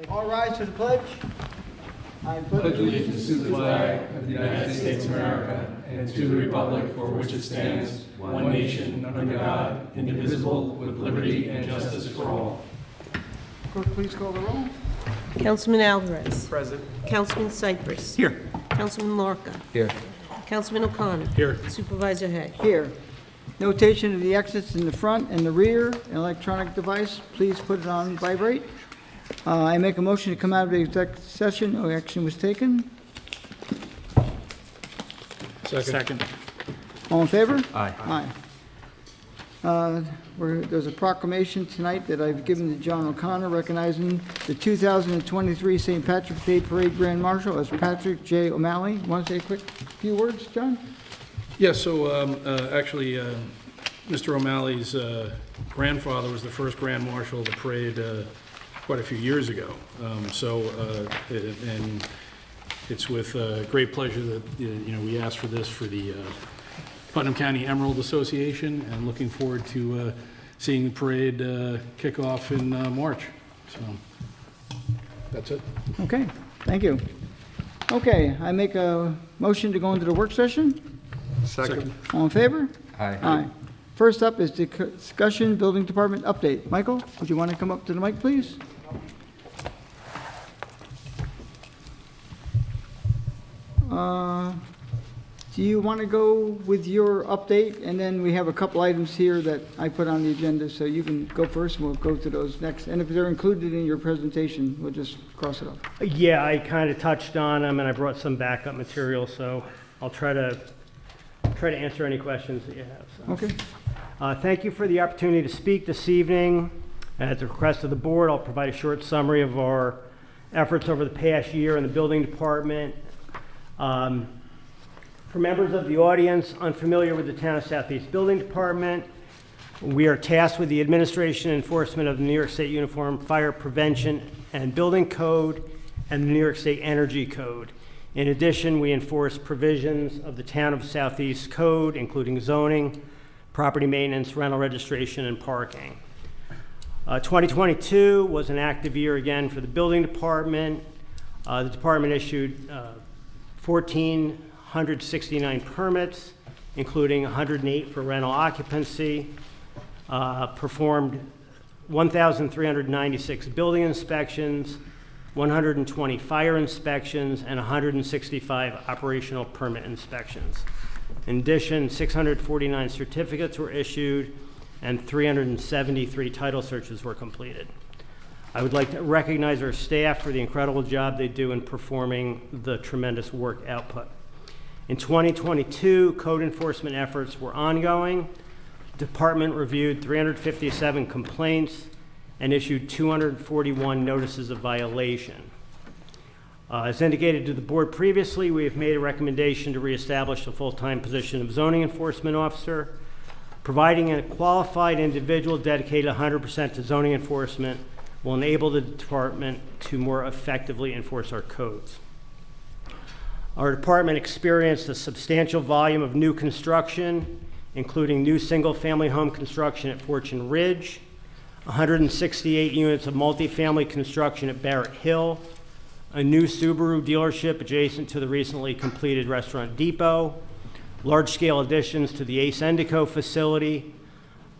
All rise for the pledge. I pledge allegiance to the flag of the United States of America and to the republic for which it stands, one nation, under God, indivisible, with liberty and justice for all. Clerk, please call the roll. Councilman Alvarez. Present. Councilman Cypress. Here. Councilman Lorca. Here. Councilman O'Connor. Here. Supervisor Hay. Here. Notation of the exits in the front and the rear. Electronic device, please put it on vibrate. I make a motion to come out of the executive session. No action was taken. Second. All in favor? Aye. Aye. There's a proclamation tonight that I've given to John O'Connor recognizing the 2023 St. Patrick's Day Parade Grand Marshal as Patrick J. O'Malley. Want to say a quick few words, John? Yes, so actually, Mr. O'Malley's grandfather was the first Grand Marshal of the parade quite a few years ago. And it's with great pleasure that, we asked for this for the Putnam County Emerald Association, and looking forward to seeing the parade kick off in March. So that's it. Okay, thank you. Okay, I make a motion to go into the work session. Second. All in favor? Aye. Aye. First up is the discussion building department update. Michael, would you want to come up to the mic, please? Do you want to go with your update? And then we have a couple items here that I put on the agenda, so you can go first and we'll go to those next. And if they're included in your presentation, we'll just cross it off. Yeah, I kind of touched on them, and I brought some backup material, so I'll try to answer any questions that you have. So. Okay. Thank you for the opportunity to speak this evening. At the request of the board, I'll provide a short summary of our efforts over the past year in the building department. For members of the audience unfamiliar with the Town of Southeast Building Department, we are tasked with the administration and enforcement of the New York State Uniform Fire Prevention and Building Code and the New York State Energy Code. In addition, we enforce provisions of the Town of Southeast Code, including zoning, property maintenance, rental registration, and parking. 2022 was an active year again for the building department. The department issued 1,469 permits, including 108 for rental occupancy, performed 1,396 building inspections, 120 fire inspections, and 165 operational permit inspections. In addition, 649 certificates were issued and 373 title searches were completed. I would like to recognize our staff for the incredible job they do in performing the tremendous work output. In 2022, code enforcement efforts were ongoing. The department reviewed 357 complaints and issued 241 notices of violation. As indicated to the board previously, we have made a recommendation to reestablish a full-time position of zoning enforcement officer. Providing a qualified individual dedicated 100% to zoning enforcement will enable the department to more effectively enforce our codes. Our department experienced a substantial volume of new construction, including new single-family home construction at Fortune Ridge, 168 units of multifamily construction at Barrett Hill, a new Subaru dealership adjacent to the recently completed Restaurant Depot, large-scale additions to the Ace Endico facility,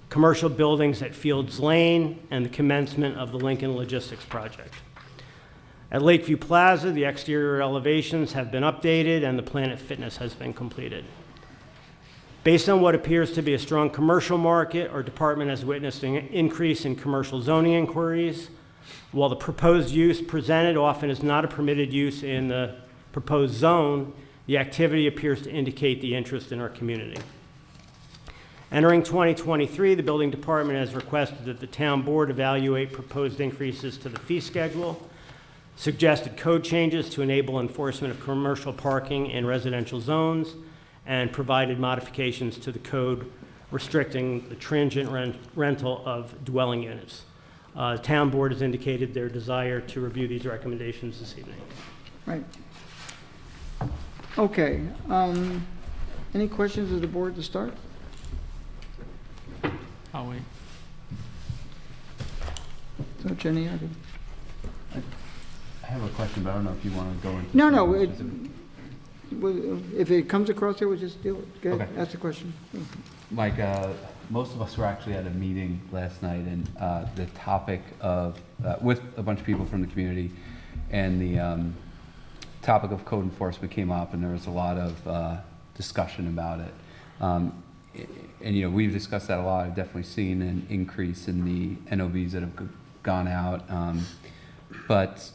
commercial buildings at Fields Lane, and the commencement of the Lincoln Logistics Project. At Lakeview Plaza, the exterior elevations have been updated and the Planet Fitness has been completed. Based on what appears to be a strong commercial market, our department has witnessed an increase in commercial zoning inquiries. While the proposed use presented often is not a permitted use in the proposed zone, the activity appears to indicate the interest in our community. Entering 2023, the building department has requested that the town board evaluate proposed increases to the fee schedule, suggested code changes to enable enforcement of commercial parking in residential zones, and provided modifications to the code restricting the transient rental of dwelling units. The town board has indicated their desire to review these recommendations this evening. Right. Okay. Any questions of the board to start? I'll wait. So, Jenny, have a question, but I don't know if you want to go into. No, some no, it- specific- If it comes across there, we'll just deal with it. Go ahead, Okay. ask the question. Mike, most of us were actually at a meeting last night, and the topic of, with a bunch of people from the community, and the topic of code enforcement came up, and there was a lot of discussion about it. And, you know, we've discussed that a lot. I've definitely seen an increase in the NOVs that have gone out. But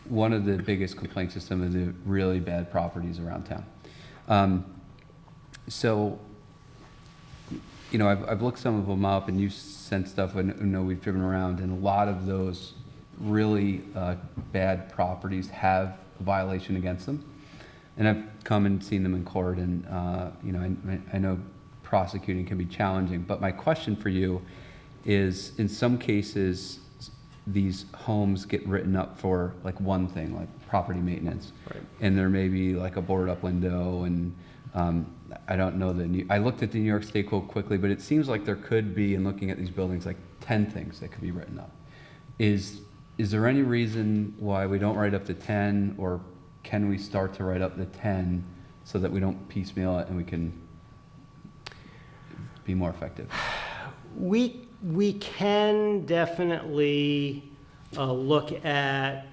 one of the biggest complaints is some of the really bad properties around town. So, you know, I've looked some of them up, and you've sent stuff, I know we've driven around, and a lot of those really bad properties have a violation against them. And I've come and seen them in court, and, you know, I know prosecuting can be challenging, but my question for you is, in some cases, these homes get written up for like one thing, like property maintenance. Right. And there may be like a boarded up window, and I don't know I looked at the New York State Code quickly, but it seems like there could be, in looking at these buildings, like 10 things that could be written up. Is there any reason why we don't write up to 10, or can we start to write up the 10 so that we don't piecemeal it and we can be more effective? We can definitely look at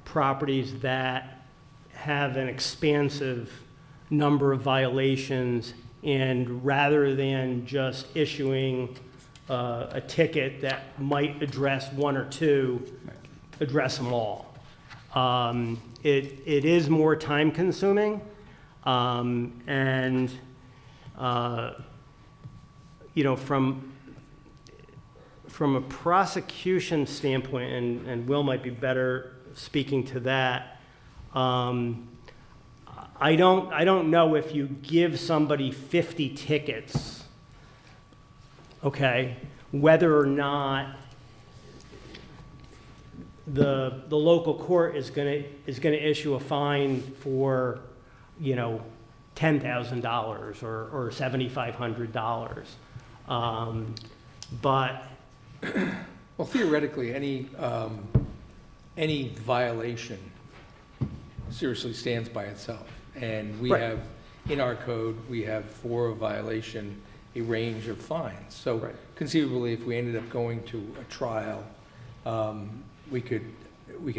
properties that have an expansive number of violations, and rather than just issuing a ticket that might address one or two, address them all. It is more time consuming, and you know, from a prosecution standpoint, and Will might be better speaking to that, I don't know if you give somebody 50 tickets, okay, whether or not the local court is gonna issue a fine for, you know, $10,000 or $7,500. But Well, theoretically, any violation seriously stands by itself. And we Right. have, in our code, we have for a violation, a range of fines. So Right. conceivably, if we ended up going to a trial, we could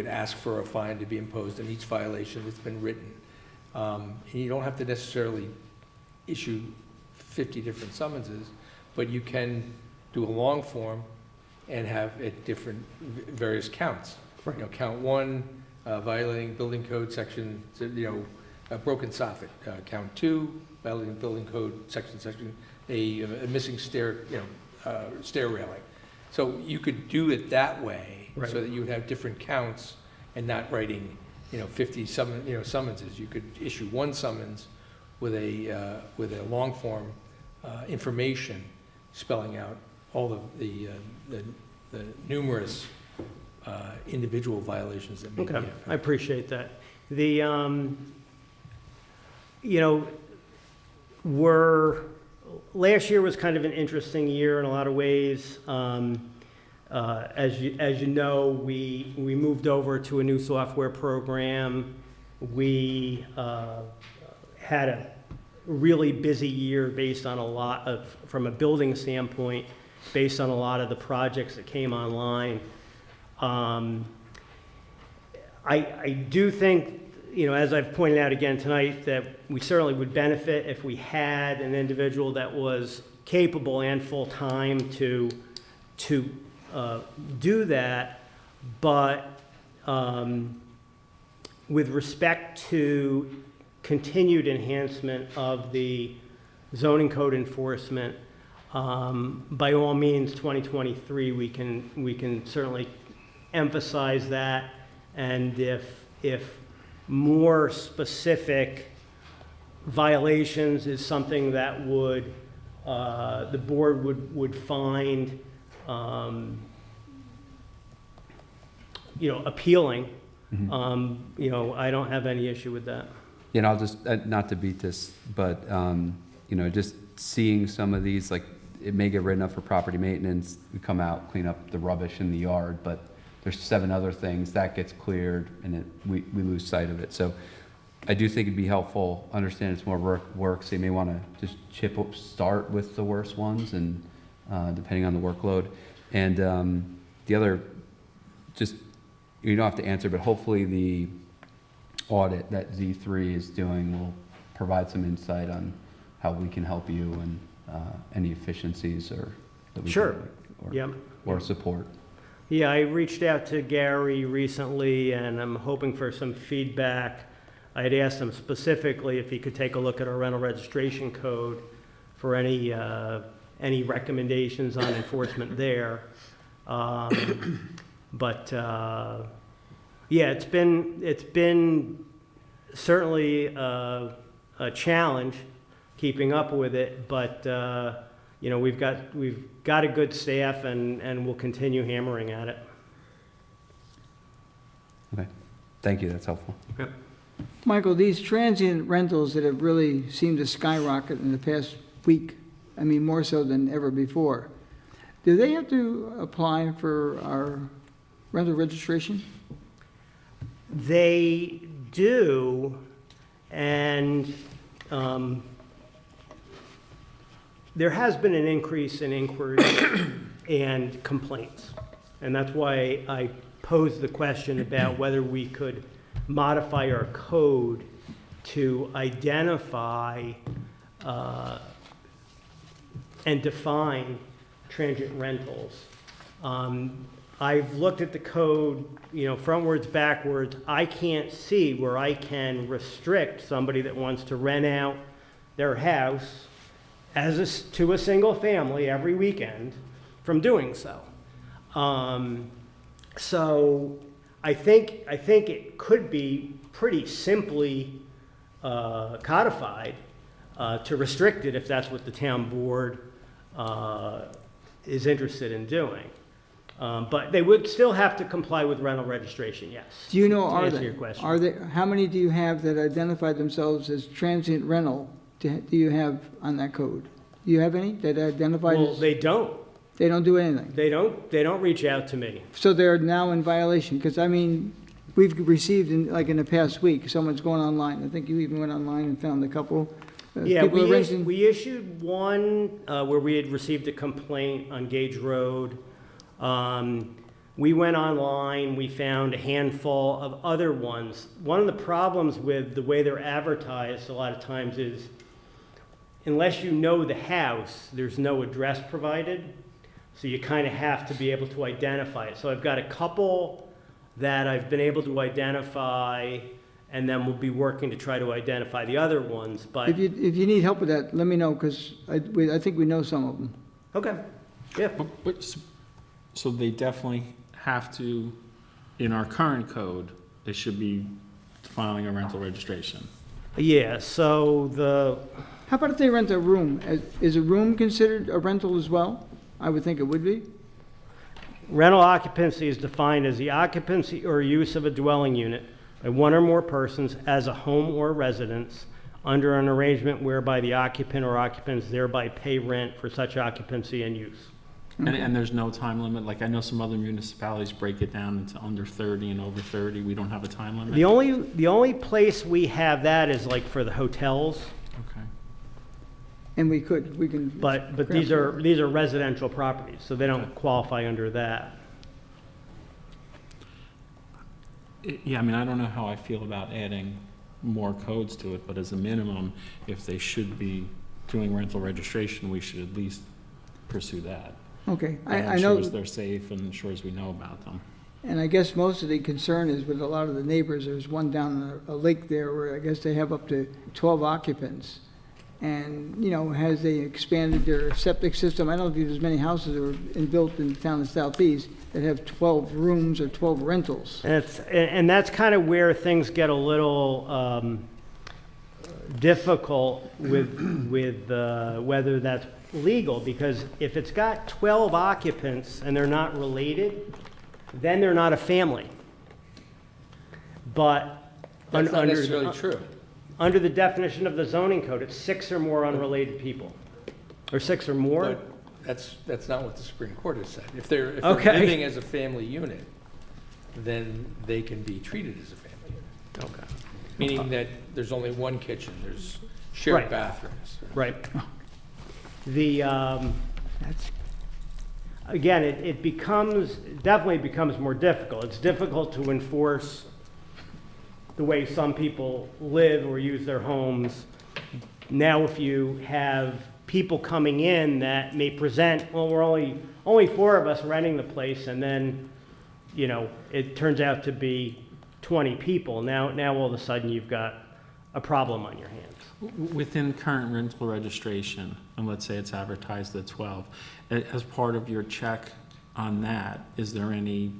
ask for a fine to be imposed on each violation that's been written. And you don't have to necessarily issue 50 different summonses, but you can do a long form and have it different, various counts. Right. You know, count one, violating building code section, you know, a broken soffit. Count two, violating building code section, a missing stair, you know, stair railing. So you could do it that way, Right. so that you would have different counts and not writing, you know, 50 summonses. You could issue one summons with a long form information spelling out all of the numerous individual violations that may be. okay, I appreciate that. The you know, last year was kind of an interesting year in a lot of ways. As you know, we moved over to a new software program. We had a really busy year based on from a building standpoint, based on a lot of the projects that came online. I do think, you know, as I've pointed out again tonight, that we certainly would benefit if we had an individual that was capable and full-time to do that. But with respect to continued enhancement of the zoning code enforcement, by all means, 2023, we can certainly emphasize that. And if more specific violations is something that would, the board would find, you know, appealing, you know, I don't have any issue with that. You know, I'll just, not to beat this, but, you know, just seeing some of these, like, it may get written up for property maintenance, we come out, clean up the rubbish in the yard, but there's 7 other things, that gets cleared, and we lose sight of it. So I do think it'd be helpful, understand it's more work, so you may want to just start with the worst ones, and depending on the workload. And the other, just, you don't have to answer, but hopefully the audit that Z3 is doing will provide some insight on how we can help you and any efficiencies or that we Sure. can, Yep. or support. Yeah, I reached out to Gary recently, and I'm hoping for some feedback. I had asked him specifically if he could take a look at our rental registration code for any recommendations on enforcement there. But yeah, it's been certainly a challenge keeping up with it, but you know, we've got a good staff, and we'll continue hammering at it. Okay, thank you, that's helpful. Michael, these transient rentals that have really seemed to skyrocket in the past week, I mean, more so than ever before, do they have to apply for our rental registration? They do, and there has been an increase in inquiries and complaints. And that's why I posed the question about whether we could modify our code to identify and define transient rentals. I've looked at the code, you know, frontwards, backwards. I can't see where I can restrict somebody that wants to rent out their house to a single family every weekend from doing so. So I think it could be pretty simply codified to restrict it if that's what the town board is interested in doing. But they would still have to comply with rental registration, yes. Do you know, To are answer they, your question. are they, how many do you have that identify themselves as transient rental? Do you have on that code? Do you have any that identify Well, as, they don't. they don't do anything? They don't reach out to me. So they're now in violation? Because, I mean, we've received, in the past week, someone's going online. I think you even went online and found a couple. Yeah, People are renting. we issued one where we had received a complaint on Gage Road. We went online, we found a handful of other ones. One of the problems with the way they're advertised a lot of times is unless you know the house, there's no address provided. So you kind of have to be able to identify it. So I've got a couple that I've been able to identify, and then we'll be working to try to identify the other ones, but. If you need help with that, let me know, because I think we know some of them. Okay, yeah. So they definitely have to, in our current code, they should be filing a rental registration. Yeah, so How about if they rent a room? Is a room considered a rental as well? I would think it would be. rental occupancy is defined as the occupancy or use of a dwelling unit by one or more persons as a home or residence under an arrangement whereby the occupant or occupants thereby pay rent for such occupancy and use. And there's no time limit? Like, I know some other municipalities break it down into under 30 and over 30. We don't have a time limit? The only place we have that is like for the hotels, Okay. And we can. but these are residential properties, so they don't qualify under that. Yeah, I mean, I don't know how I feel about adding more codes to it, but as a minimum, if they should be doing rental registration, we should at least pursue that. Okay, That I know, ensures they're safe and ensures we know about them. and I guess most of the concern is with a lot of the neighbors. There's one down a lake there where I guess they have up to 12 occupants. And, you know, as they expanded their septic system, I don't think there's many houses that were built in the town of Southeast that have 12 rooms or 12 rentals. And that's kind of where things get a little difficult with whether that's legal, because if it's got 12 occupants and they're not related, then they're not a family. But That's not under- necessarily true. Under the definition of the zoning code, it's 6 or more unrelated people, or 6 or more. But that's not what the Supreme Court has said. If they're Okay. living as a family unit, then they can be treated as a family unit. Okay. Meaning that there's only one kitchen, there's shared Right. bathrooms. Right. The, That's, again, it definitely becomes more difficult. It's difficult to enforce the way some people live or use their homes. Now, if you have people coming in that may present, well, we're only 4 of us renting the place, and then, it turns out to be 20 people. Now all of a sudden, you've got a problem on your hands. Within current rental registration, and let's say it's advertised at 12, as part of your check on that, is there any,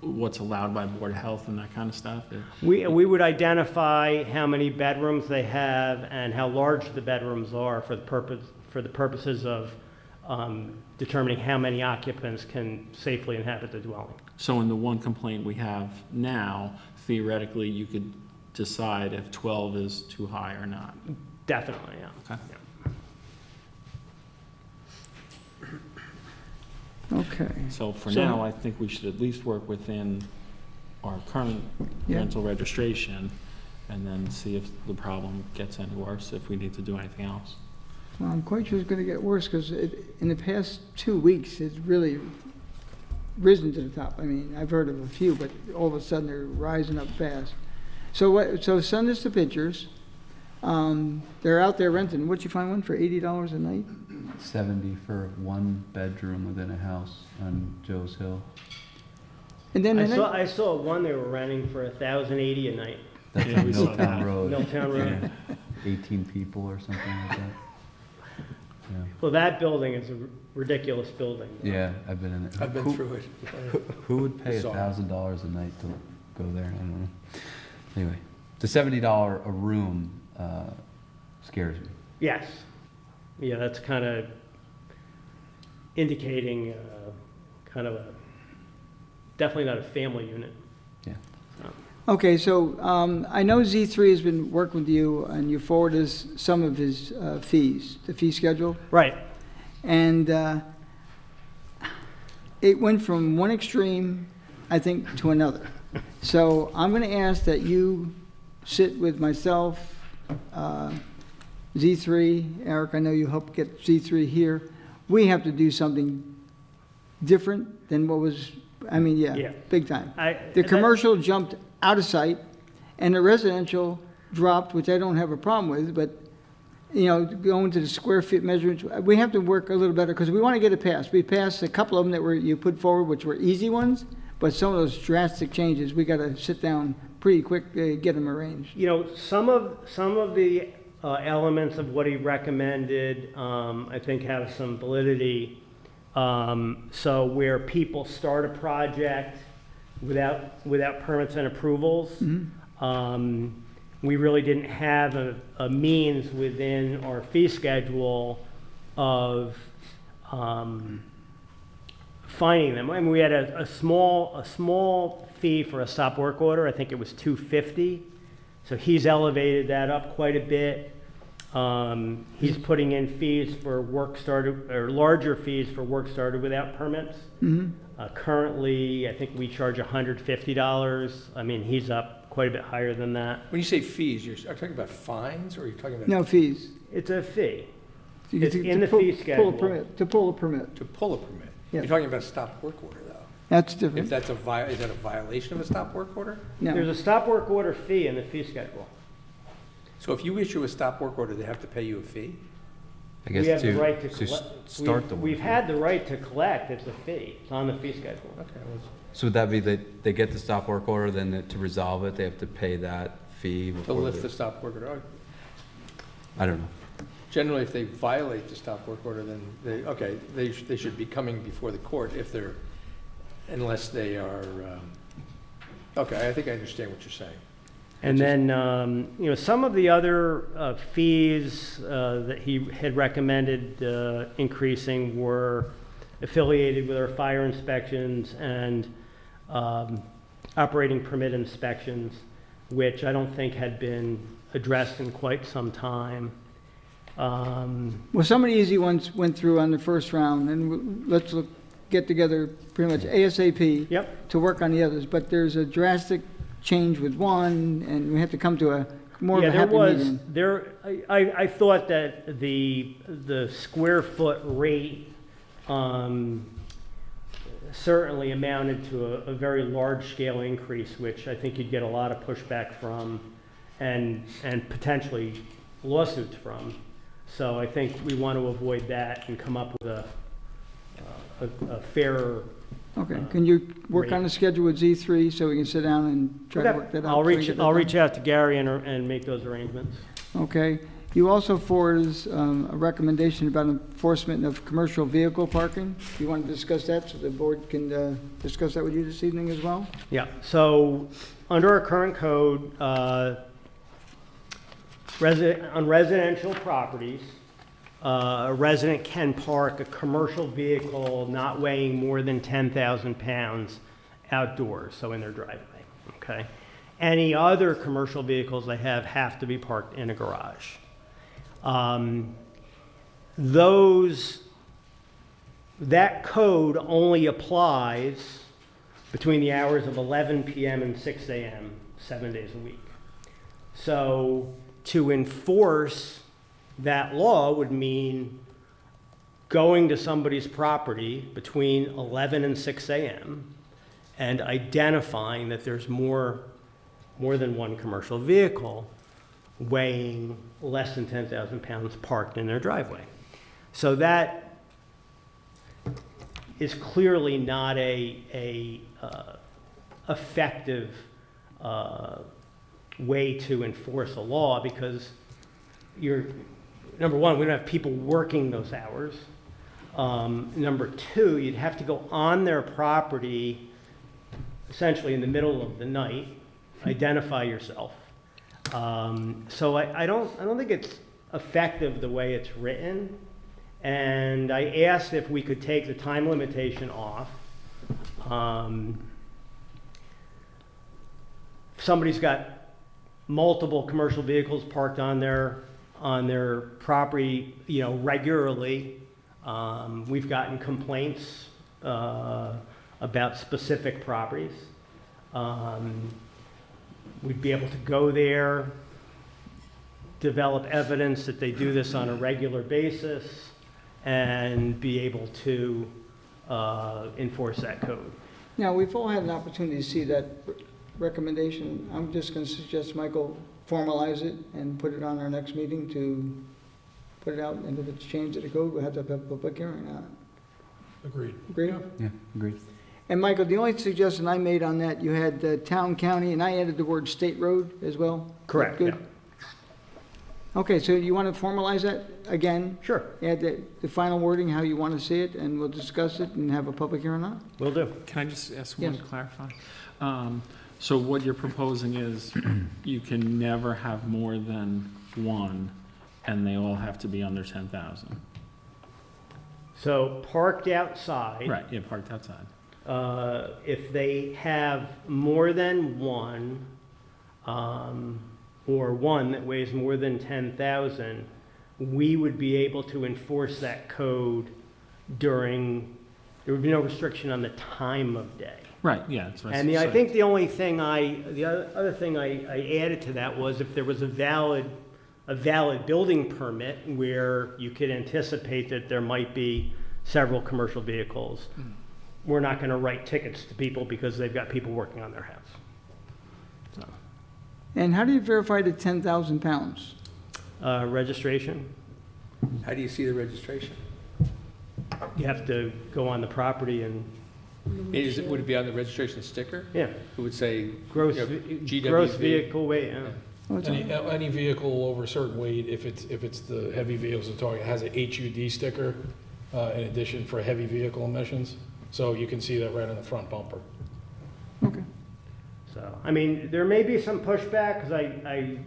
what's allowed by Board of Health and that kind of stuff? We would identify how many bedrooms they have and how large the bedrooms are for the purposes of determining how many occupants can safely inhabit the dwelling. So in the one complaint we have now, theoretically, you could decide if 12 is too high or not. Definitely, yeah. Okay. okay. So for So- now, I think we should at least work within our current Yeah. rental registration and then see if the problem gets any worse, if we need to do anything else. Well, I'm quite sure it's going to get worse because in the past 2 weeks, it's really risen to the top. I mean, I've heard of a few, but all of a sudden they're rising up fast. So send us the pictures. They're out there renting. What'd you find one for $80 a night? 70 for one bedroom within a house on Joe's Hill. And then I saw one they were renting for $1,080 a night. That's Yeah, on we saw Milltown that. Road. Milltown Road. Yeah. 18 people or something like that. Well, that building is a ridiculous building. Yeah, I've been in it. I've been Who- through it. Who would pay Bizarre. $1,000 a night to go there? I don't know. Anyway, the $70 a room scares me. Yes. Yeah, that's kind of indicating kind of definitely not a family unit. Yeah. Okay, so I know Z3 has been working with you, and you forwarded us some of his fees, the fee schedule. Right. And it went from one extreme, I think, to another. So I'm going to ask that you sit with myself, Z3, Eric, I know you helped get Z3 here. We have to do something different than what was, Yeah. big time. The that- commercial jumped out of sight, and the residential dropped, which I don't have a problem with, but, going to the square feet measurements, we have to work a little better, because we want to get it passed. We passed a couple of them that you put forward, which were easy ones, but some of those drastic changes, we got to sit down pretty quick to get them arranged. Some of the elements of what he recommended, I think, have some validity. So where people start a project without permits and approvals, we really didn't have a means within our fee schedule of finding them. I mean, we had a small fee for a stop work order. I think it was $250. So he's elevated that up quite a bit. He's putting in fees for work started, or larger fees for work started without permits. Currently, I think we charge $150. I mean, he's up quite a bit higher than that. When you say fees, are you talking about fines, or are you talking about? No fees. It's a fee. To- It's to in the pull- fee pull a schedule. permit- To pull a permit. To pull a permit? Yeah. You're talking about a stop work order, though. That's If different. that's is that a violation of a stop work order? No. There's a stop work order fee in the fee schedule. So if you issue a stop work order, they have to pay you a fee? I We guess have the right to to collect. start the We've had the right to collect. It's a fee. It's on the fee schedule. Okay, well, So would that be that they get the stop work order, then to resolve it, they have to pay that fee to before lift they- the stop work order. I don't know. Generally, if they violate the stop work order, then they should be coming before the court unless they are, okay, I think I understand what you're saying. And then, some of the other fees that he had recommended increasing were affiliated with our fire inspections and operating permit inspections, which I don't think had been addressed in quite some time. Well, some of the easy ones went through on the first round, and let's get together pretty much ASAP. Yep. To work on the others, but there's a drastic change with one, and we have to come to a more of a happy medium. I thought that the square foot rate certainly amounted to a very large scale increase, which I think you'd get a lot of pushback from and potentially lawsuits from. So I think we want to avoid that and come up with a fairer. Okay, can you work on Rate. the schedule with Z3 so we can sit down and try to work that out? I'll before you reach, get that I'll done? reach out to Gary and make those arrangements. Okay. You also forwarded us a recommendation about enforcement of commercial vehicle parking. Do you want to discuss that so the board can discuss that with you this evening as well? Yeah, so under our current code, on residential properties, a resident can park a commercial vehicle not weighing more than 10,000 pounds outdoors, so in their driveway, okay? Any other commercial vehicles they have to be parked in a garage. That code only applies between the hours of 11 p.m. and 6 a.m., 7 days a week. So to enforce that law would mean going to somebody's property between 11 and 6 a.m. and identifying that there's more than one commercial vehicle weighing less than 10,000 pounds parked in their driveway. So that is clearly not a effective way to enforce a law, because number one, we don't have people working those hours. Number two, you'd have to go on their property essentially in the middle of the night, identify yourself. So I don't think it's effective the way it's written. And I asked if we could take the time limitation off. If somebody's got multiple commercial vehicles parked on their property, regularly, we've gotten complaints about specific properties. We'd be able to go there, develop evidence that they do this on a regular basis, and be able to enforce that code. Now, we've all had an opportunity to see that recommendation. I'm just going to suggest Michael formalize it and put it on our next meeting to put it out, and if it's changed to the code, we'll have to have a public hearing on it. Agreed. Agreed? Yeah, agreed. And Michael, the only suggestion I made on that, you had town, county, and I added the word state road as well? Correct, Good? yeah. Okay, so you want to formalize that again? Sure, Add the final wording, how you want to see it, and we'll discuss it and have a public hearing on it? will do. Can I just ask one Yes. clarifying? So what you're proposing is you can never have more than one, and they all have to be under 10,000? So parked outside. Right, yeah, parked outside. If they have more than one, or one that weighs more than 10,000, we would be able to enforce that code there would be no restriction on the time of day. Right, yeah, that's what I And I said. think the other thing I added to that was if there was a valid building permit where you could anticipate that there might be several commercial vehicles, we're not going to write tickets to people because they've got people working on their house. So, And how do you verify the 10,000 pounds? registration, How do you see the registration? you have to go on the property and, Would it be on the registration sticker? yeah, It would say, gross, you know, GWV. gross vehicle weight, yeah. Oh, it's on- Any vehicle over a certain weight, if it's the heavy vehicles we're talking, it has a HUD sticker in addition for heavy vehicle emissions. So you can see that right on the front bumper. Okay. So, I mean, there may be some pushback, because I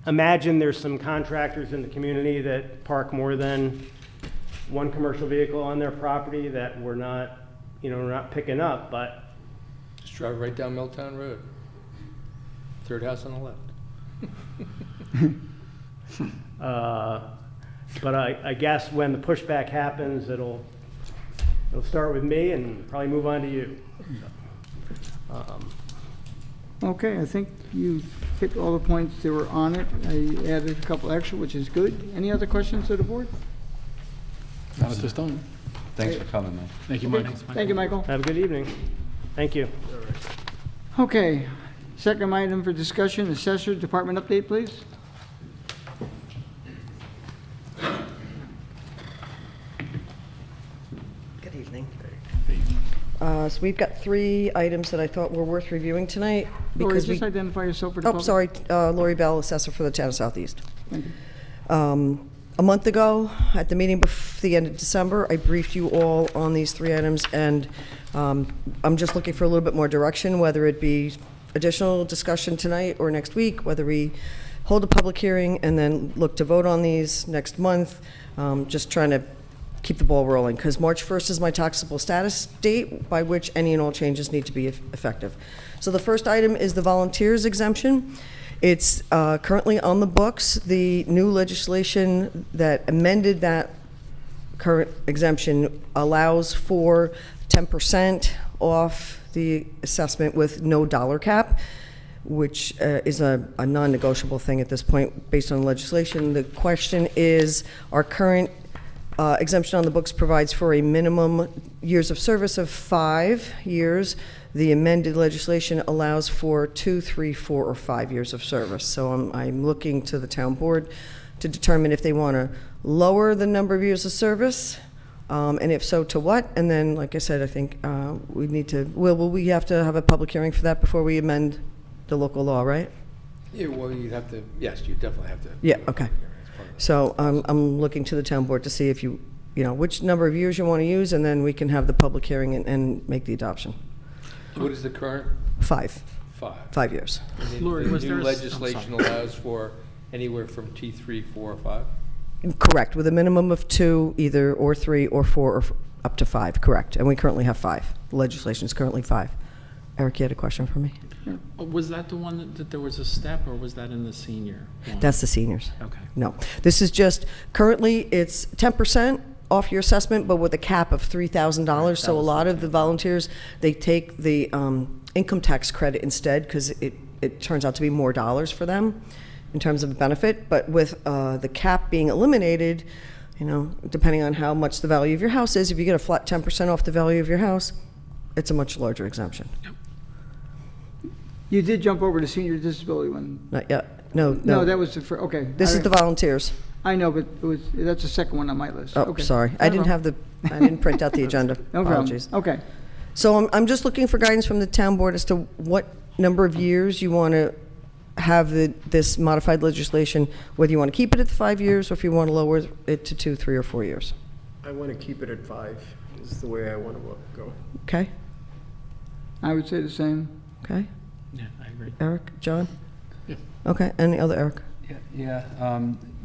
imagine there's some contractors in the community that park more than one commercial vehicle on their property that we're not picking up, but Just drive right down Milltown Road. Third house on the left. but I guess when the pushback happens, It'll start with me and probably move on to you. Okay, I think you hit all the points that were on it. I added a couple extra, which is good. Any other questions of the board? Not at this time. Thanks for coming, man. Thank you, Michael. Thank you, Michael. Have a good evening. Thank you. Okay, second item for discussion, assessor department update, please. Good evening. So we've got 3 items that I thought were worth reviewing tonight. Lori, because just we. identify yourself for the Oh, public. sorry, Lori Bell, assessor for the town of Southeast. Thank you. A month ago, at the meeting before the end of December, I briefed you all on these 3 items, and I'm just looking for a little bit more direction, whether it be additional discussion tonight or next week, whether we hold a public hearing and then look to vote on these next month. Just trying to keep the ball rolling, because March 1st is my taxable status date by which any and all changes need to be effective. So the first item is the volunteers exemption. It's currently on the books. The new legislation that amended that current exemption allows for 10% off the assessment with no dollar cap, which is a non-negotiable thing at this point based on legislation. The question is, our current exemption on the books provides for a minimum years of service of 5 years. The amended legislation allows for 2, 3, 4, or 5 years of service. So I'm looking to the town board to determine if they want to lower the number of years of service, and if so, to what? And then, like I said, I think we need to, will we have to have a public hearing for that before we amend the local law, right? Yeah, well, you'd have to, yes, you definitely have to. Yeah, okay. So I'm looking to the town board to see if you know, which number of years you want to use, and then we can have the public hearing and make the adoption. What is the current? 5 5. years. And then Lori, the was new there a legislation allows for anywhere from T3, 4, or 5? Correct, with a minimum of 2, either, or 3, or 4, or up to 5, correct. And we currently have 5. The legislation is currently 5. Eric, you had a question for me? Was that the one that there was a step, or was that in the senior one? That's the seniors. Okay. No, this is just, currently, it's 10% off your assessment, but with a cap of $3,000. So a lot of the volunteers, they take the income tax credit instead, because it turns out to be more dollars for them in terms of benefit. But with the cap being eliminated, you know, depending on how much the value of your house is, if you get a flat 10% off the value of your house, it's a much larger exemption. You did jump over to senior disability one. Not yet. No. No, that was the first, okay. This is the volunteers. I know, but that's the second one on my list. Oh, Okay. sorry. I didn't print out the agenda. No problem. Apologies. Okay. So I'm just looking for guidance from the town board as to what number of years you want to have this modified legislation, whether you want to keep it at the 5 years or if you want to lower it to 2, 3, or 4 years. I want to keep it at 5, is the way I want to go. Okay? I would say the same. Okay? Yeah, I agree. Eric? John? Yeah. Okay, any other Eric? Yeah,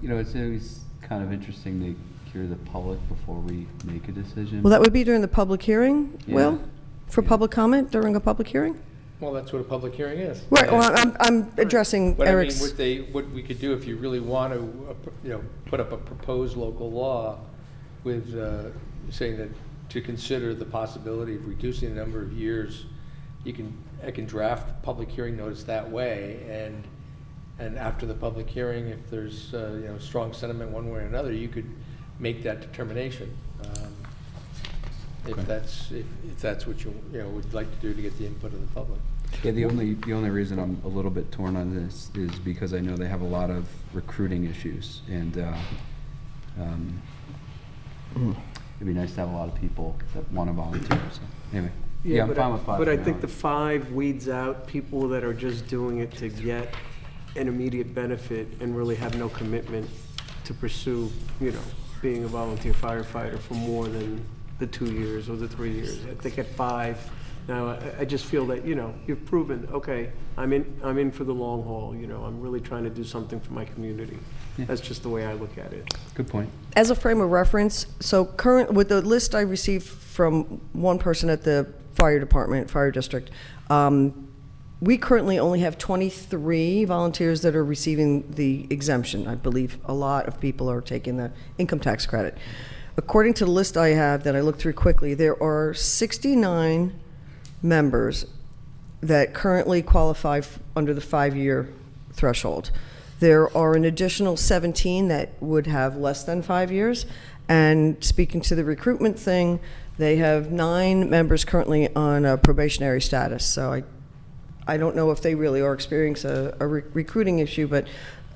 you know, it's always kind of interesting to hear the public before we make a decision. Well, that would be during the public hearing, Yeah. Will? For public comment during a public hearing? Well, that's what a public hearing is. Right, well, I'm addressing But I mean, Eric's. what we could do if you really want to, you know, put up a proposed local law with, saying that to consider the possibility of reducing the number of years, I can draft the public hearing notice that way, and after the public hearing, if there's, you know, strong sentiment one way or another, you could make that determination. If that's what you know, would like to do to get the input of the public. Yeah, the only reason I'm a little bit torn on this is because I know they have a lot of recruiting issues, and it'd be nice to have a lot of people that want to volunteer, so, anyway. Yeah, I'm but fine with 5. But I for think now. the 5 weeds out people that are just doing it to get an immediate benefit and really have no commitment to pursue, you know, being a volunteer firefighter for more than the 2 years or the 3 years. I think at 5, now, I just feel that, you know, you've proven, okay, I'm in for the long haul, you know, I'm really trying to do something for my community. Yeah. That's just the way I look at it. Good point. As a frame of reference, so with the list I received from one person at the fire department, fire district, we currently only have 23 volunteers that are receiving the exemption. I believe a lot of people are taking the income tax credit. according to the list I have that I looked through quickly, there are 69 members that currently qualify under the 5-year threshold. There are an additional 17 that would have less than 5 years. And speaking to the recruitment thing, they have 9 members currently on a probationary status. So I don't know if they really are experiencing a recruiting issue, but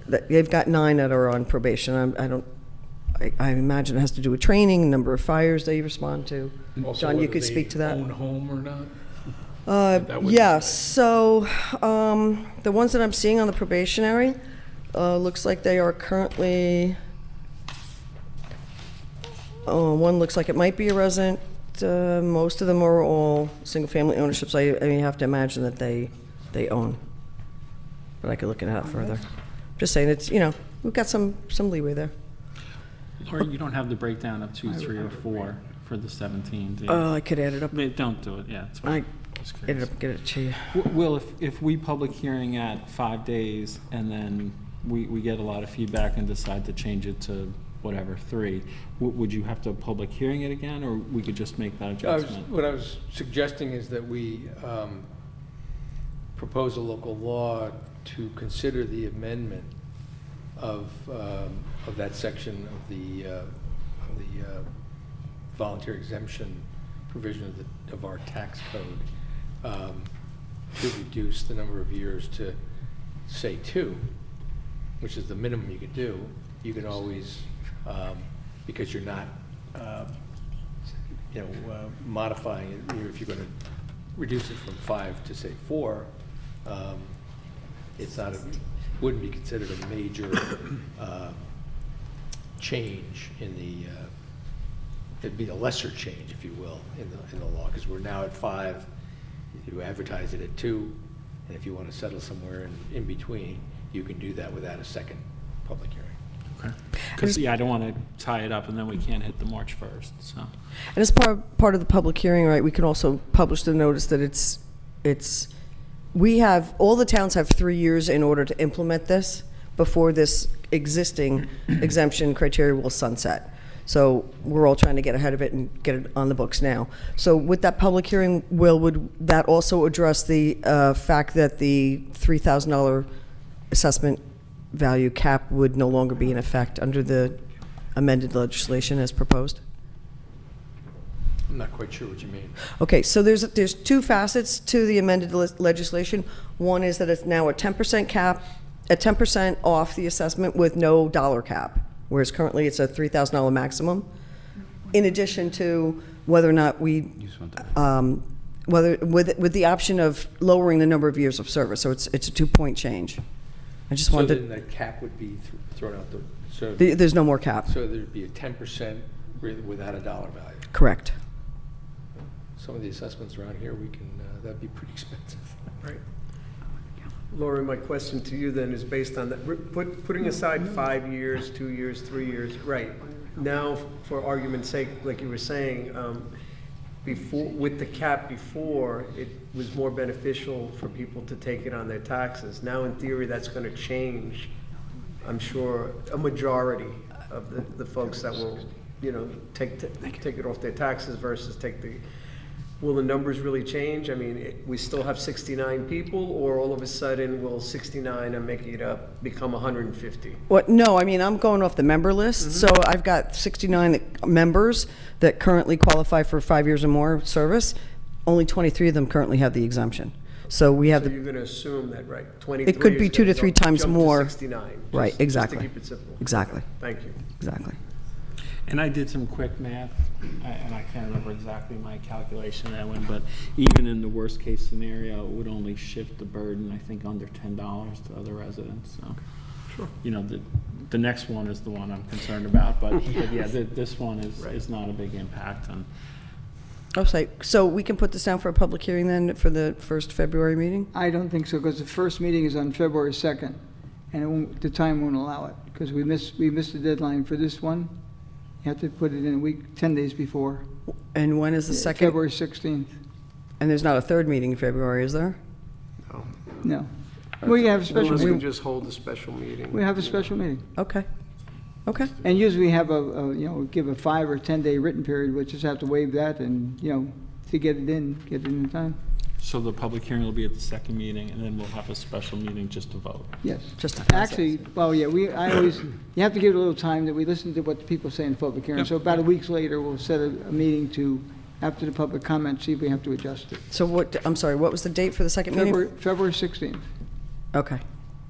they've got 9 that are on probation. I imagine it has to do with training, number of fires they respond to. Also, John, you whether could they speak to that. Own home or not? That would- Yes, so the ones that I'm seeing on the probationary, looks like they are currently, one looks like it might be a resident. Most of them are all single-family ownerships. I have to imagine that they own. But I could look into that further. Just saying, it's, we've got some leeway there. Or you don't have the breakdown of 2, 3, or 4 for the 17, do you? I could add it up. Don't do it, yeah, it's I fine. Just add it curious. up and get it to you. Will, if we public hearing at 5 days and then we get a lot of feedback and decide to change it to whatever, 3, would you have to public hearing it again, or we could just make that adjustment? What I was suggesting is that we propose a local law to consider the amendment of that section of the volunteer exemption provision of our tax code to reduce the number of years to, say, 2, which is the minimum you could do. You can always, because you're not, modifying it, if you're going to reduce it from 5 to, say, 4, it's not wouldn't be considered a major change in the, it'd be a lesser change, if you will, in the law, because we're now at 5, you advertise it at 2, and if you want to settle somewhere in between, you can do that without a second public hearing. Okay. Because, I don't want to tie it up and then we can't hit the March 1st, so. And as part of the public hearing, right, we can also publish the notice that all the towns have 3 years in order to implement this before this existing exemption criteria will sunset. So we're all trying to get ahead of it and get it on the books now. So with that public hearing, would that also address the fact that the $3,000 assessment value cap would no longer be in effect under the amended legislation as proposed? I'm not quite sure what you mean. Okay, so there's 2 facets to the amended legislation. One is that it's now a 10% cap, at 10% off the assessment with no dollar cap, whereas currently it's a $3,000 maximum. In addition to whether or not with the option of lowering the number of years of service, so it's a 2-point change. I just So wanted then the cap would be thrown out there's no more cap. so there'd be a 10% without a dollar value. Correct. Some of the assessments around here, that'd be pretty expensive. Right. Lori, my question to you then is based on that, putting aside 5 years, 2 years, 3 years, right? Now, for argument's sake, like you were saying, before, with the cap before, it was more beneficial for people to take it on their taxes. Now, in theory, that's going to change, I'm sure, a majority of the folks that will, take it off their taxes versus will the numbers really change? I mean, we still have 69 people, or all of a sudden will 69 and making it up become 150? No, I mean, I'm going off the member list, so I've got 69 members that currently qualify for 5 years or more service. Only 23 of them currently have the exemption. So we have So you're going to assume that, right, 23 It could be is 2 to gonna 3 times jump to more. 69. Right, just exactly. to keep it simple. Exactly. Thank you. Exactly. And I did some quick math, and I can't remember exactly my calculation that one, but even in the worst case scenario, it would only shift the burden, I think, under $10 to other residents, so. Sure. The next one is the one I'm concerned about, but yeah, this one is not a big impact on. Okay, so we can put this down for a public hearing then for the first February meeting? I don't think so, because the first meeting is on February 2nd, and the time won't allow it, because we missed the deadline for this one. You have to put it in a week, 10 days before. And when is the second? February 16th. And there's not a third meeting in February, is there? No. We have a special Unless we meeting. just hold a special meeting. We have a special meeting. Okay. Okay, And usually we have give a 5 or 10 day written period, we'll just have to waive that and, to get it in time. So the public hearing will be at the second meeting, and then we'll have a special meeting just to vote. Yes. just to pass it. Actually, well, yeah, you have to give it a little time that we listen to what the people say in the public hearing. Yep. So about a week later, we'll set a meeting to, after the public comment, see if we have to adjust it. So I'm sorry, what was the date for the second meeting? February 16th. Okay.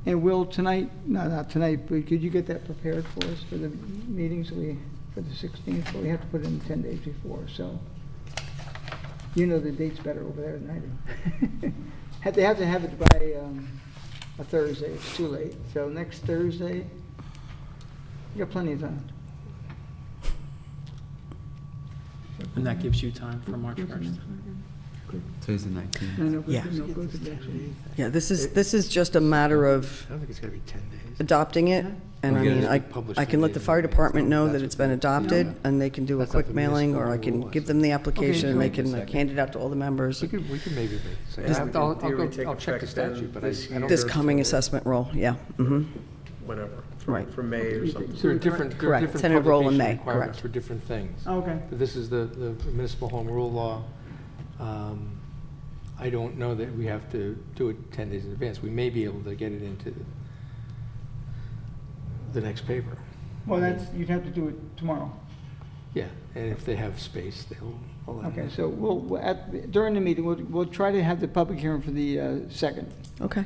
And will tonight, no, not tonight, but could you get that prepared for us for the meetings for the 16th? But we have to put it in 10 days before, so. You know the dates better over there than I do. They have to have it by a Thursday, it's too late. So next Thursday, you got plenty of time. And that gives you time for March 1st? Today's the 19th. No, Yeah. go to the next one. Yeah, this is just a matter of I don't think it's gotta be 10 days. adopting it. And I Okay. mean, I can let the fire department know that it's been adopted, and they can do a That's not quick the mailing, or I municipal can rule, give them the application, and they Okay. can hand it out to all the members. We could maybe make, say, This- I'll check the statute, but I don't. This coming assessment roll, yeah. Mhm. Whatever, Right. for May or something. There are different Correct. Tentative roll in publication May, requirements correct. for different things. Okay. But this is the municipal home rule law. I don't know that we have to do it 10 days in advance. We may be able to get it into the next paper. Well, you'd have to do it tomorrow. Yeah, and if they have space, they'll allow Okay, it. so during the meeting, we'll try to have the public hearing for the 2nd. Okay.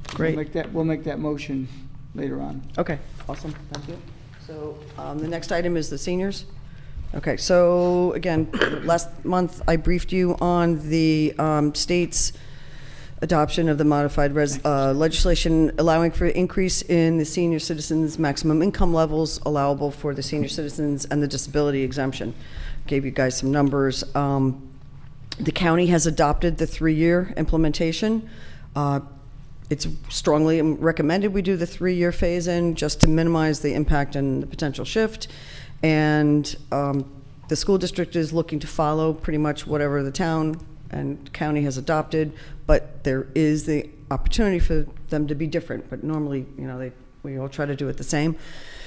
We'll Great. make that motion later on. Okay, awesome, thank you. So the next item is the seniors. Okay, so again, last month I briefed you on the state's adoption of the modified legislation allowing for increase in the senior citizens' maximum income levels allowable for the senior citizens and the disability exemption. Gave you guys some numbers. The county has adopted the 3-year implementation. It's strongly recommended we do the 3-year phase-in just to minimize the impact and the potential shift. And the school district is looking to follow pretty much whatever the town and county has adopted, but there is the opportunity for them to be different. But normally, we all try to do it the same.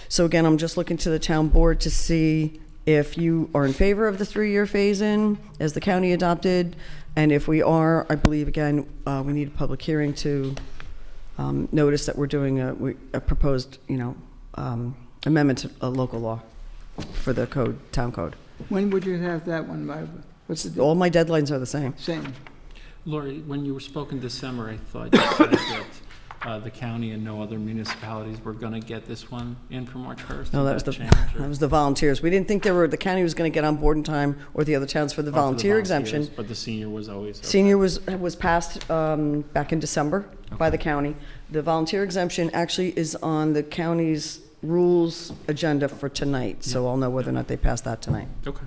So again, I'm just looking to the town board to see if you are in favor of the 3-year phase-in as the county adopted. And if we are, I believe, again, we need a public hearing to notice that we're doing a proposed, amendment to a local law for the town code. When would you have that one by? What's the All my deadlines are the same. same? Lori, when you spoke in December, I thought you said that the county and no other municipalities were going to get this one in for March 1st. No, Did that change, or- was the volunteers. We didn't think the county was going to get on board in time, or the other towns for the Oh, for the volunteer exemption. volunteers, But the senior was always. okay. Senior was passed back in December by the county. The volunteer exemption actually is on the county's rules agenda for tonight, so I'll know whether or not they pass that tonight. Okay.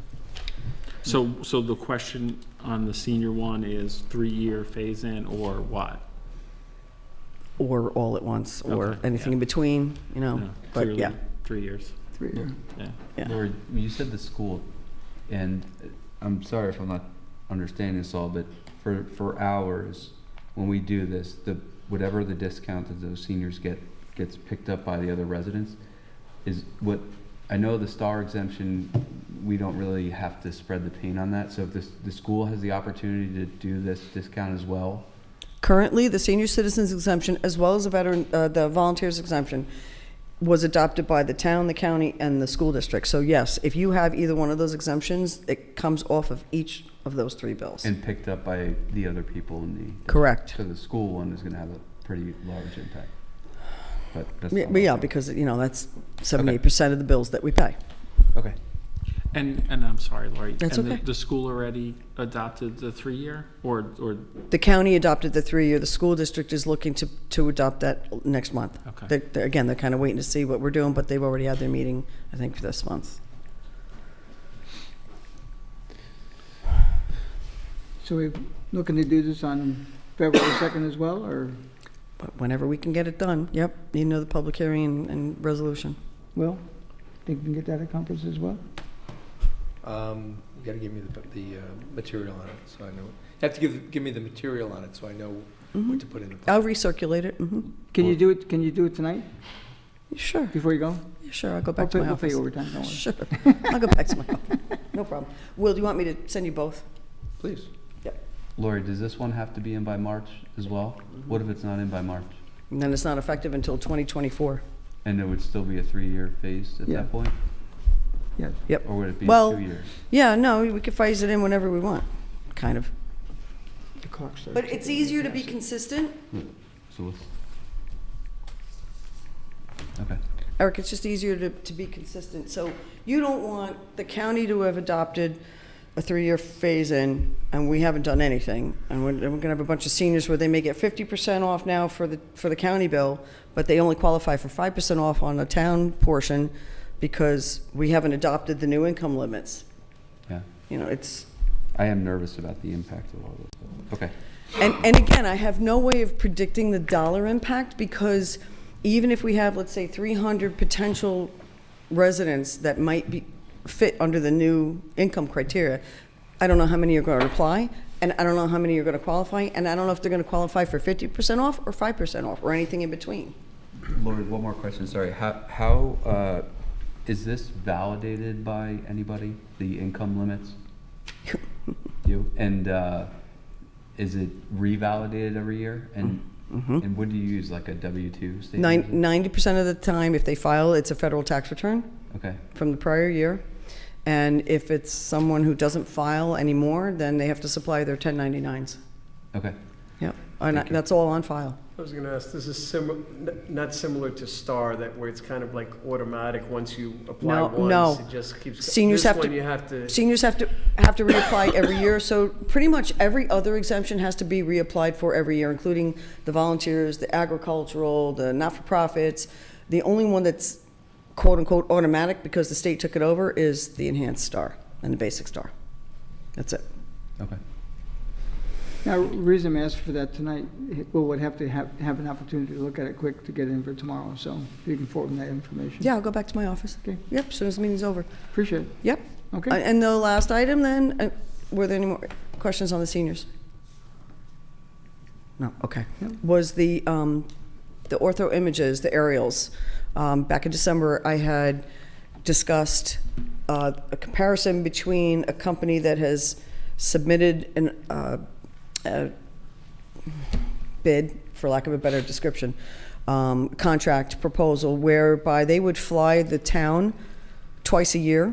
So the question on the senior one is 3-year phase-in or what? Or all at once, or Okay, anything yeah. in between, No, but clearly yeah. 3 years, 3-year. yeah. Yeah. Lori, you said the school, and I'm sorry if I'm not understanding this all, but for hours, when we do this, whatever the discount that those seniors gets picked up by the other residents, is what, I know the STAR exemption, we don't really have to spread the pain on that, so if the school has the opportunity to do this discount as well? Currently, the senior citizens exemption, as well as the volunteers exemption, was adopted by the town, the county, and the school district. So yes, if you have either one of those exemptions, it comes off of each of those 3 bills. And picked up by the other people in the... Correct. So the school one is gonna have a pretty large impact. But that's Yeah, not- but yeah, because, that's 78% of the bills that we pay. Okay. And I'm sorry, Lori. That's and okay. The school already adopted the 3-year or The county adopted the 3-year. The school district is looking to adopt that next month. Okay. Again, they're kind of waiting to see what we're doing, but they've already had their meeting, I think, for this month. So we're looking to do this on February 2nd as well, or, But whenever we can get it done, yep, need another public hearing and resolution. Will? Think we can get that accomplished as well? You gotta give me the material on it, so I know. You have to give me the material on it, so I know what to put in the. I'll recirculate it. Can you do it tonight? Sure, before you go? sure, I'll go back to my We'll pay office. you overtime, don't worry. Sure, I'll go back to my office. No problem. Will, do you want me to send you both? Please. Lori, does this one have to be in by March as well? What if it's not in by March? And then it's not effective until 2024. And it would still be a 3-year phase at Yeah. that point? Yes. Yep. Or would it be Well, 2 years? Yeah, no, we could phase it in whenever we want, kind of. The clock starts. But it's easier to be consistent. So let's... Okay. Eric, it's just easier to be consistent. So you don't want the county to have adopted a 3-year phase-in, and we haven't done anything. And we're going to have a bunch of seniors where they may get 50% off now for the county bill, but they only qualify for 5% off on the town portion because we haven't adopted the new income limits. Yeah. You know, it's... I am nervous about the impact of all this. Okay. And again, I have no way of predicting the dollar impact because even if we have, let's say, 300 potential residents that might fit under the new income criteria, I don't know how many are going to apply, and I don't know how many are going to qualify, and I don't know if they're going to qualify for 50% off or 5% off or anything in between. Lori, one more question, sorry. How is this validated by anybody, the income limits? You? And is it revalidated every year? And and what do you use, like a W-2 statement? 90% of the time, if they file, it's a federal tax return Okay. from the prior year. And if it's someone who doesn't file anymore, then they have to supply their 1099s. Okay. Yep, and that's all on file. I was gonna ask, this is not similar to STAR, that where it's kind of like automatic, once you apply No, once, no. it just keeps going. Seniors have to- This one, you have to, Seniors have to reapply every year, so pretty much every other exemption has to be reapplied for every year, including the volunteers, the agricultural, the not-for-profits. The only one that's quote-unquote automatic, because the state took it over, is the enhanced STAR and the basic STAR. That's it. Okay. Now, the reason I'm asking for that tonight, we'll would have to have an opportunity to look at it quick to get it in for tomorrow, so you can forward me that information. Yeah, I'll go back to my office. Okay. Yep, as soon as the meeting's over. Appreciate it. Yep. Okay. And the last item then, were there any more questions on the seniors? No, okay. Yep. Was the ortho images, the aerials. Back in December, I had discussed a comparison between a company that has submitted a bid, for lack of a better description, contract proposal whereby they would fly the town twice a year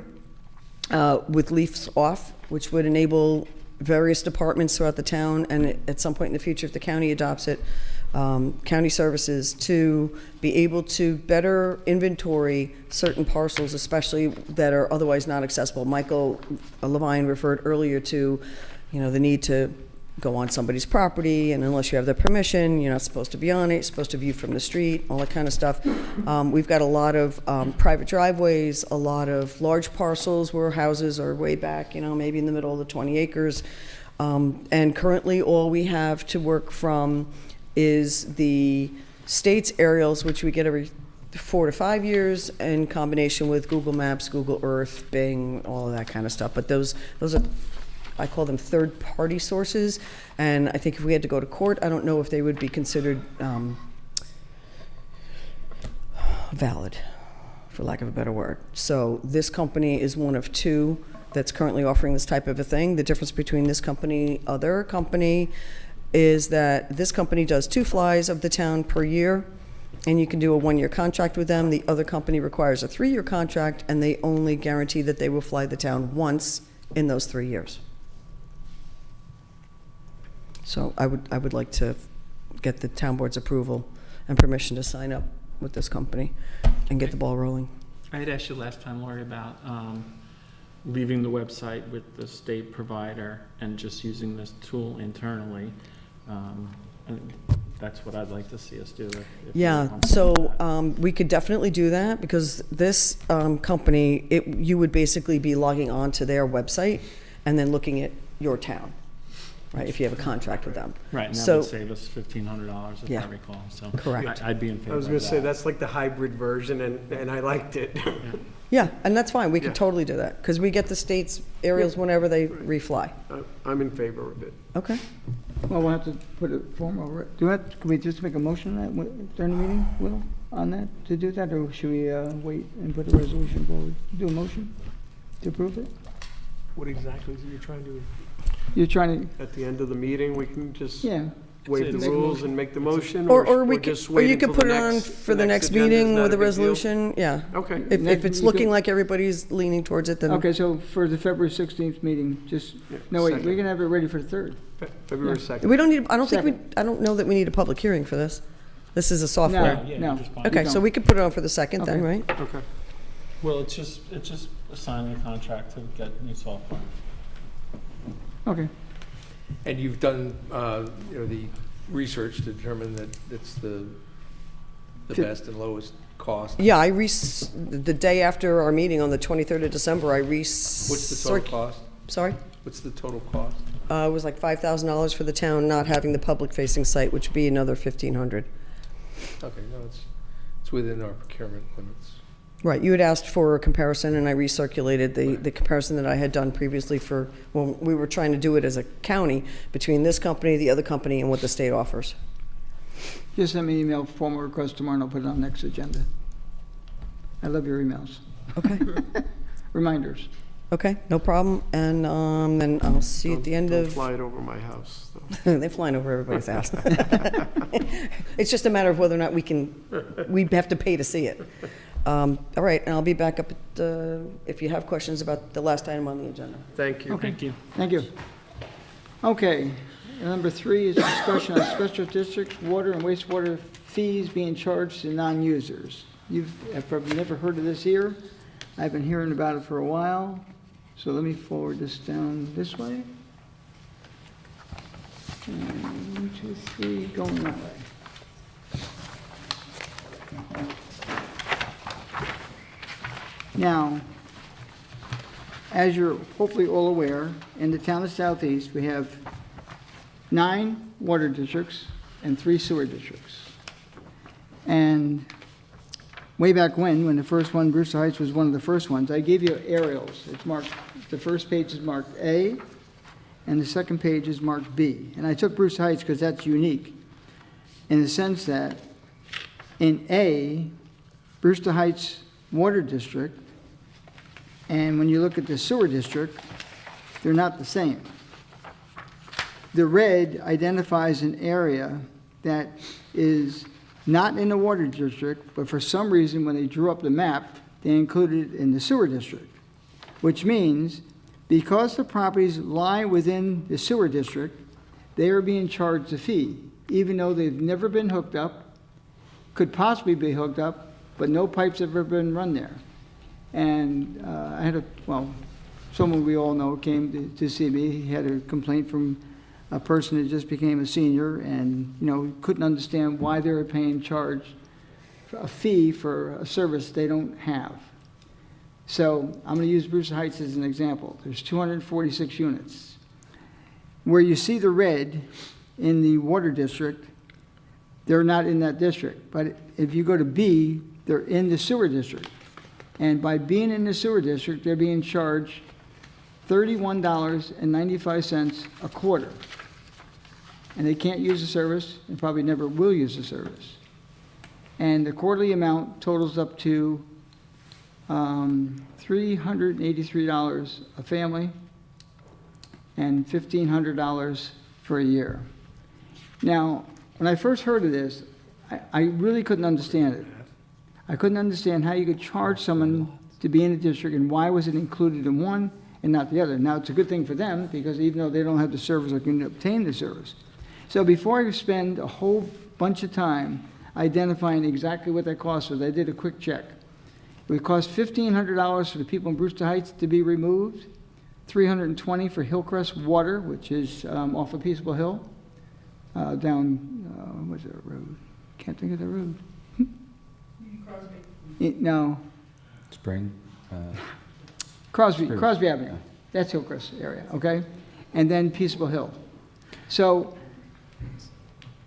with leaves off, which would enable various departments throughout the town, and at some point in the future, if the county adopts it, county services, to be able to better inventory certain parcels, especially that are otherwise not accessible. Michael Levine referred earlier to, the need to go on somebody's property, and unless you have their permission, you're not supposed to be on it, you're supposed to view from the street, all that kind of stuff. We've got a lot of private driveways, a lot of large parcels where houses are way back, maybe in the middle of the 20 acres. And currently, all we have to work from is the state's aerials, which we get every 4 to 5 years, in combination with Google Maps, Google Earth, Bing, all of that kind of stuff. But those are, I call them third-party sources, and I think if we had to go to court, I don't know if they would be considered valid, for lack of a better word. So this company is one of two that's currently offering this type of a thing. The difference between this company and other company is that this company does 2 flies of the town per year, and you can do a 1-year contract with them. The other company requires a 3-year contract, and they only guarantee that they will fly the town once in those 3 years. So I would like to get the town board's approval and permission to sign up with this company and get the ball rolling. I had asked you last time, Lori, about leaving the website with the state provider and just using this tool internally. And that's what I'd like to see us do. If Yeah, you're comfortable so with that. we could definitely do that, because this company, you would basically be logging on to their website and then looking at your town, right, if you have a contract with them. Right, and that So- would save us $1,500, if Yeah. I recall, so. Correct. I'd be in favor I was of gonna say, that. that's like the hybrid version, and I liked it. Yeah, and that's fine, we Yeah. can totally do that, because we get the state's aerials whenever they refly. I'm in favor of it. Okay. Well, we'll have to put a form over it. Can we just make a motion on that during the meeting, Will? on that, to do that, or should we wait and put a resolution forward? Do a motion to approve it? What exactly is it you're trying to? You're trying At the end of the meeting, we can just to, yeah, waive the Make a rules motion. and make the motion? Or we could, just or wait you could until put the it on next- for the next agenda? Is meeting that with a big deal? resolution, yeah. Okay. If Next- it's you looking could- like everybody's leaning towards it, then. okay, so for the February 16th meeting, just, Yeah, no, wait, second. we're gonna have it ready for the 3rd. February Yeah. 2nd. We don't need, I don't think we, Second. I don't know that we need a public hearing for this. This is a No, software. Yeah, no. just fine. Okay, so don't. we could put it on for the 2nd then, Okay. right? Okay. Well, it's just signing the contract to get new software. Okay, And you've done, the research to determine that it's the Fi- best and lowest cost? Yeah, the day after our meeting on the 23rd of December, I What's the total cost? Sorry? What's the total cost? It was like $5,000 for the town not having the public-facing site, which would be another $1,500. Okay, no, it's within our procurement limits. Right, you had asked for a comparison, and I recirculated the comparison that I had done previously for, when we were trying to do it as a county, between this company, the other company, and what the state offers. just send me an email, formal request tomorrow, and I'll put it on next agenda. I love your emails. Okay, Reminders. okay, no problem, and then I'll see you at the end Don't of... fly it over my house, though. They're flying over everybody's house. It's just a matter of whether or not we have to pay to see it. All right, and I'll be back up if you have questions about the last item on the agenda. Thank you. Okay. Thank you. Thank you. Okay, number 3 is discussion on special districts, water and wastewater fees being charged to non-users. You've probably never heard of this here. I've been hearing about it for a while, so let me forward this down this way. And 1, 2, 3, going that way. Now, as you're hopefully all aware, in the town of Southeast, we have 9 water districts and 3 sewer districts. And way back when the first one, Brewster Heights was one of the first ones, I gave you aerials. It's marked, the first page is marked A, and the second page is marked B. And I took Brewster Heights because that's unique, in the sense that in A, Brewster Heights Water District, and when you look at the sewer district, they're not the same. The red identifies an area that is not in the water district, but for some reason, when they drew up the map, they included it in the sewer district, which means because the properties lie within the sewer district, they are being charged a fee, even though they've never been hooked up, could possibly be hooked up, but no pipes have ever been run there. And I had someone we all know came to see me. He had a complaint from a person that just became a senior and, couldn't understand why they were paying a fee for a service they don't have. So I'm going to use Brewster Heights as an example. There's 246 units. Where you see the red in the water district, they're not in that district. But if you go to B, they're in the sewer district. And by being in the sewer district, they're being charged $31.95 a quarter. And they can't use the service and probably never will use the service. And the quarterly amount totals up to $383 a family and $1,500 for a year. Now, when I first heard of this, I really couldn't understand it. I couldn't understand how you could charge someone to be in a district and why was it included in one and not the other. Now, it's a good thing for them because even though they don't have the service, they can obtain the service. So before I spend a whole bunch of time identifying exactly what that cost was, I did a quick check. It would cost $1,500 for the people in Brewster Heights to be removed, $320 for Hillcrest Water, which is off of Peaceable Hill, down, what's that road? Can't think of the road. No, Spring? Crosby Spruce. Avenue. That's Hillcrest area, okay? And then Peaceable Hill. So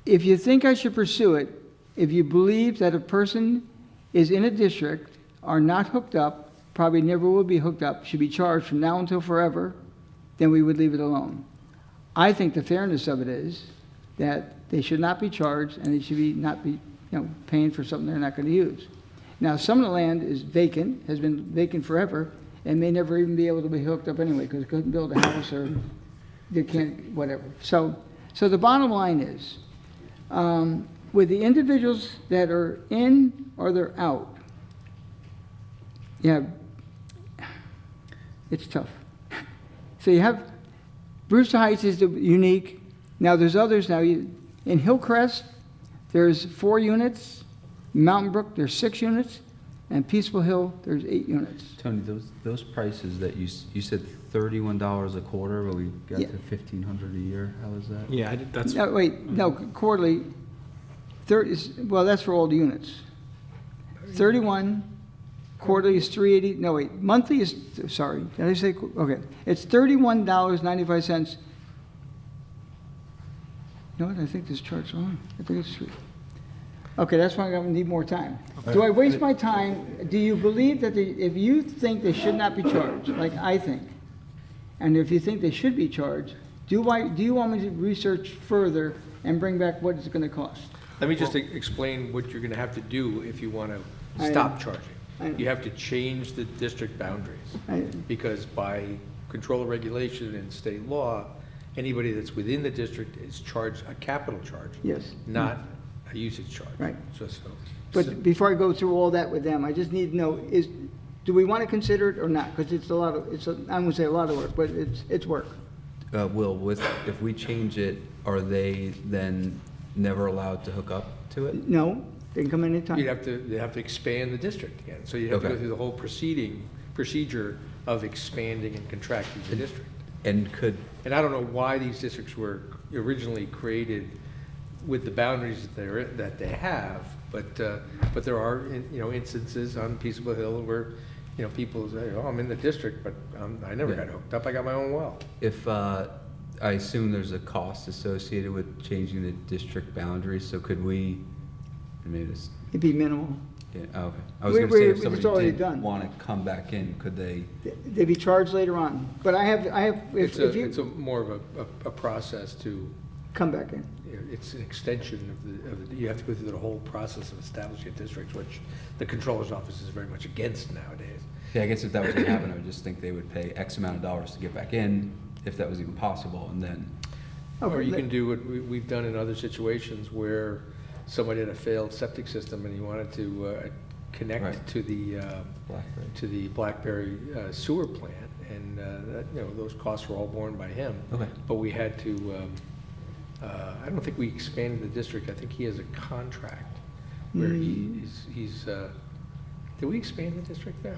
if you think I should pursue it, if you believe that a person is in a district, are not hooked up, probably never will be hooked up, should be charged from now until forever, then we would leave it alone. I think the fairness of it is that they should not be charged and they should not be paying for something they're not going to use. Now, some of the land is vacant, has been vacant forever, and may never even be able to be hooked up anyway, because they couldn't build a house or they can't, whatever. So the bottom line is, with the individuals that are in or they're out, yeah, it's tough. So you have, Brewster Heights is the unique. Now, there's others now. In Hillcrest, there's 4 units. Mountain Brook, there's 6 units. And Peaceful Hill, there's 8 units. Tony, those prices that you said $31 a quarter, but we got Yeah. to $1,500 a year. How is that? Yeah, that's, No, wait, no, quarterly, 30, well, that's for all the units. 31, quarterly is 380, no, wait, monthly is, sorry, did I say, okay, it's $31.95. You know what, I think this chart's on, I think it's 3. Okay, that's why I'm gonna need more time. Do I waste my time? Do you believe that if you think they should not be charged, like I think, and if you think they should be charged, do you want me to research further and bring back what it's gonna cost? Let me just explain what you're going to have to do if you want I to stop know. charging. I know. You have to change the district boundaries, because by control of regulation and state law, anybody that's within the district is charged a capital charge. Yes. Not a usage charge. Right. So- But before I go through all that with them, I just need to know, do we want to consider it or not? Because it's a lot of, I'm gonna say a lot of work, but it's work. Will, if we change it, are they then never allowed to hook up to it? No, they can come anytime. You'd have to expand the district again. So you have to go Okay. through the whole procedure of expanding and contracting the district. And And I don't know why these districts were originally created with the boundaries that they have, but there are, instances on Peaceable Hill where, people say, oh, I'm in the district, but I never got hooked up, I got my own well. if, I assume there's a cost associated with changing the district boundaries, so could we, maybe this, It'd be minimal. yeah, okay. I was We- gonna say, if it's somebody already did done. want to come back in, could they? They'd be charged later on. But I have, It's if it's you, more of a process to, come back in. it's an extension you have to go through the whole process of establishing a district, which the controller's office is very much against nowadays. Yeah, I guess if that was gonna happen, I would just think they would pay X amount of dollars to get back in, if that was even possible, and then, Or you Okay, can do what we've done in other situations where somebody had a failed septic system and he wanted to connect Right. to the Blackberry. to the Blackberry sewer plant, and those costs were all borne by him. Okay. But we had to. I don't think we expanded the district. I think he has a contract where he's. Did we expand the district there?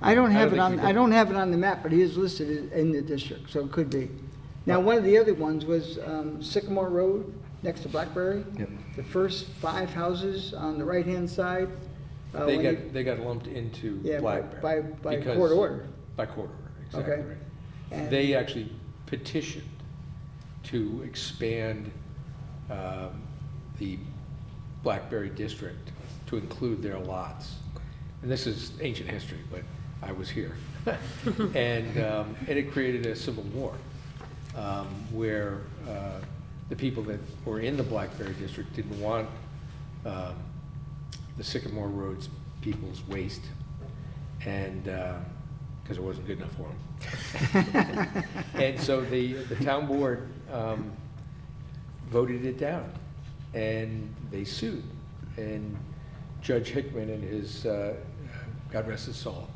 I don't have think it on, we did. I don't have it on the map, but he is listed in the district, so it could be. Now, one of the other ones was Sycamore Road, next to Blackberry. Yep. The first 5 houses on the right-hand side. when you- They got lumped into Yeah, by Blackberry. because- court order. By court order, exactly Okay. right. And- They actually petitioned to expand the Blackberry district to include their lots. And this is ancient history, but I was here. And it created a civil war where the people that were in the Blackberry district didn't want the Sycamore Roads people's waste, and because it wasn't good enough for them. And so the town board voted it down, and they sued. And Judge Hickman, in his, God rest his soul,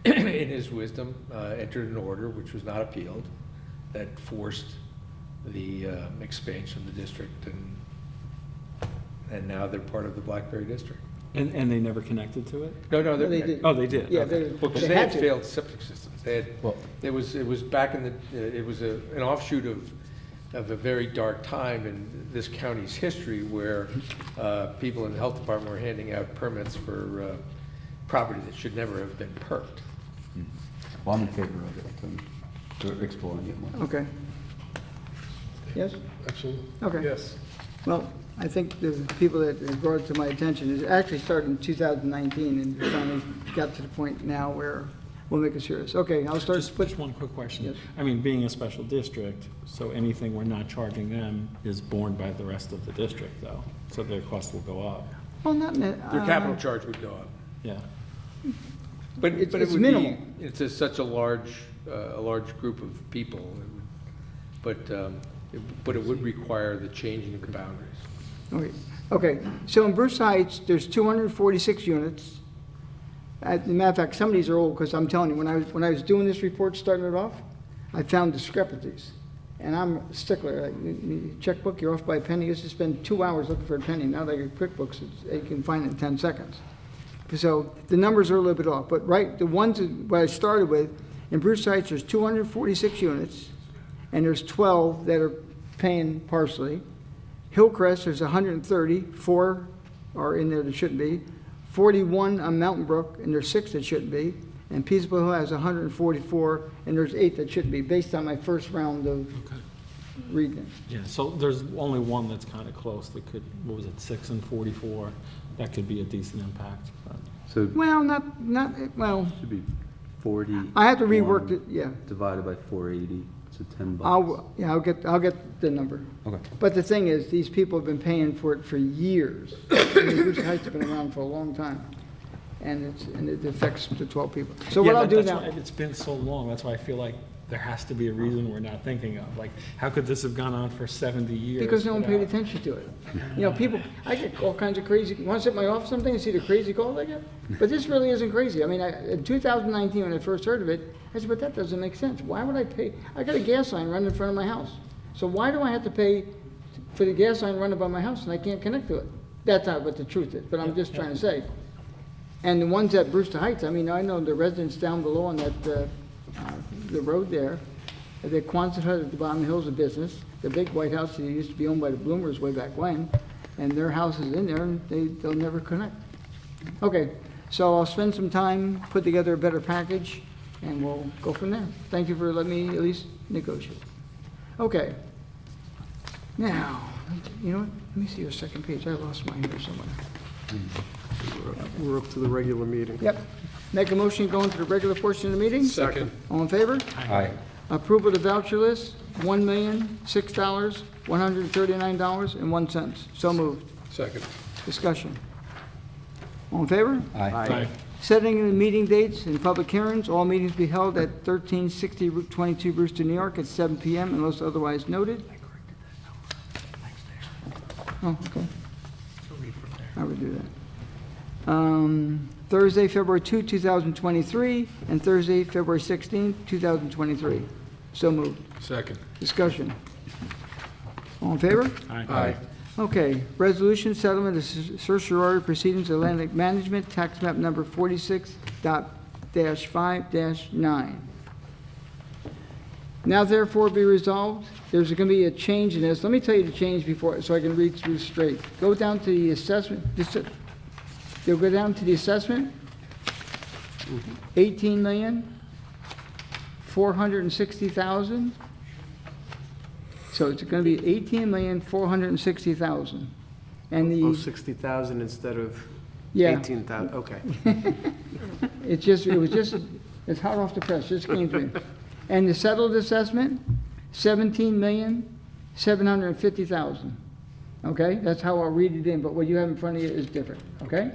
in his wisdom, entered an order which was not appealed, that forced the expansion of the district, and now they're part of the Blackberry district. and they never connected to it? No, They did. Oh, they did? Yeah, Okay. they Well, 'cause they they had to. failed septic systems. They had, Well- it was back in the, it was an offshoot of a very dark time in this county's history where people in the health department were handing out permits for property that should never have been perked. Well, I'm in favor of it, to exploring it more. Okay. Yes? Absolutely. Okay. Yes. Well, I think the people that brought it to my attention, it actually started in 2019 and finally got to the point now where will make us serious. Okay, I'll start Just split. one quick question. Yes. I mean, being a special district, so anything we're not charging them is borne by the rest of the district, though, so their cost will go up. Well, not, Their capital charge would go up. Yeah. But It's- but it it's would minimal. be, it's such a large group of people, but it would require the changing of the boundaries. Okay, so in Bruce Heights, there's 246 units. As a matter of fact, some of these are old, because I'm telling you, when I was doing this report, starting it off, I found discrepancies. And I'm a stickler, like, the checkbook, you're off by a penny, you used to spend 2 hours looking for a penny, now they got QuickBooks, you can find it in 10 seconds. So the numbers are a little bit off, but the ones what I started with, in Bruce Heights, there's 246 units, and there's 12 that are paying partially. Hillcrest, there's 130, 4 are in there that shouldn't be. 41 on Mountain Brook, and there's 6 that shouldn't be. And Peaceable Hill has 144, and there's 8 that shouldn't be, based on my first round of reading it. Yeah, so there's only one that's kind of close that could, what was it, 6 and 44? That could be a decent impact. But So it Well, well, should be 40. I have to rework it, yeah. Divided by 480, so $10. I'll get the number. Okay. But the thing is, these people have been paying for it for years. I mean, Bruce Heights has been around for a long time, and it affects the 12 people. So what Yeah, I'll do that's now, why it's been so long, that's why I feel like there has to be a reason we're not thinking of. Like, how could this have gone on for 70 years? because no one paid without- attention to it. You know, people, I get all kinds of crazy, you want to sit in my office someday and see the crazy calls I get? But this really isn't crazy. I mean, in 2019, when I first heard of it, I said, but that doesn't make sense. Why would I pay? I got a gas line running in front of my house. So why do I have to pay for the gas line running by my house and I can't connect to it? That's not what the truth is, but I'm just trying to say. And the ones at Brewster Heights, I mean, I know the residents down below on that, the road there, the Quonset hut at the bottom of the hill is a business. The big white house that used to be owned by the Bloomers way back when, and their house is in there, and they'll never connect. Okay, so I'll spend some time, put together a better package, and we'll go from there. Thank you for letting me at least negotiate. Okay. Now, you know what? Let me see your second page. I lost mine here somewhere. We're up to the regular meeting. Yep. Make a motion to go into the regular portion of the meeting? Second. All in favor? Aye. Approval of the voucher list, $1,006,139.01. So moved. Second. Discussion. All in favor? Aye. Setting the meeting dates and public hearings, all meetings be held at 1360 Route 22, Brewster, New York, at 7 PM unless otherwise noted. Oh, okay. I would do that. Thursday, February 2, 2023, and Thursday, February 16, 2023. So moved. Second. Discussion. All in favor? Aye. Okay, resolution settlement of certiorari proceedings Atlantic Management, tax map number 46.5-9. Now therefore be resolved, there's going to be a change in this. Let me tell you the change before, so I can read through straight. Go down to the assessment, you'll go down to the assessment, 18,460,000. So it's going to be 18,460,000. And Oh, the, 60,000 instead of yeah, 18,000, okay. it's hot off the press, just came to me. And the settled assessment, 17,750,000. Okay, that's how I'll read it in, but what you have in front of you is different, okay?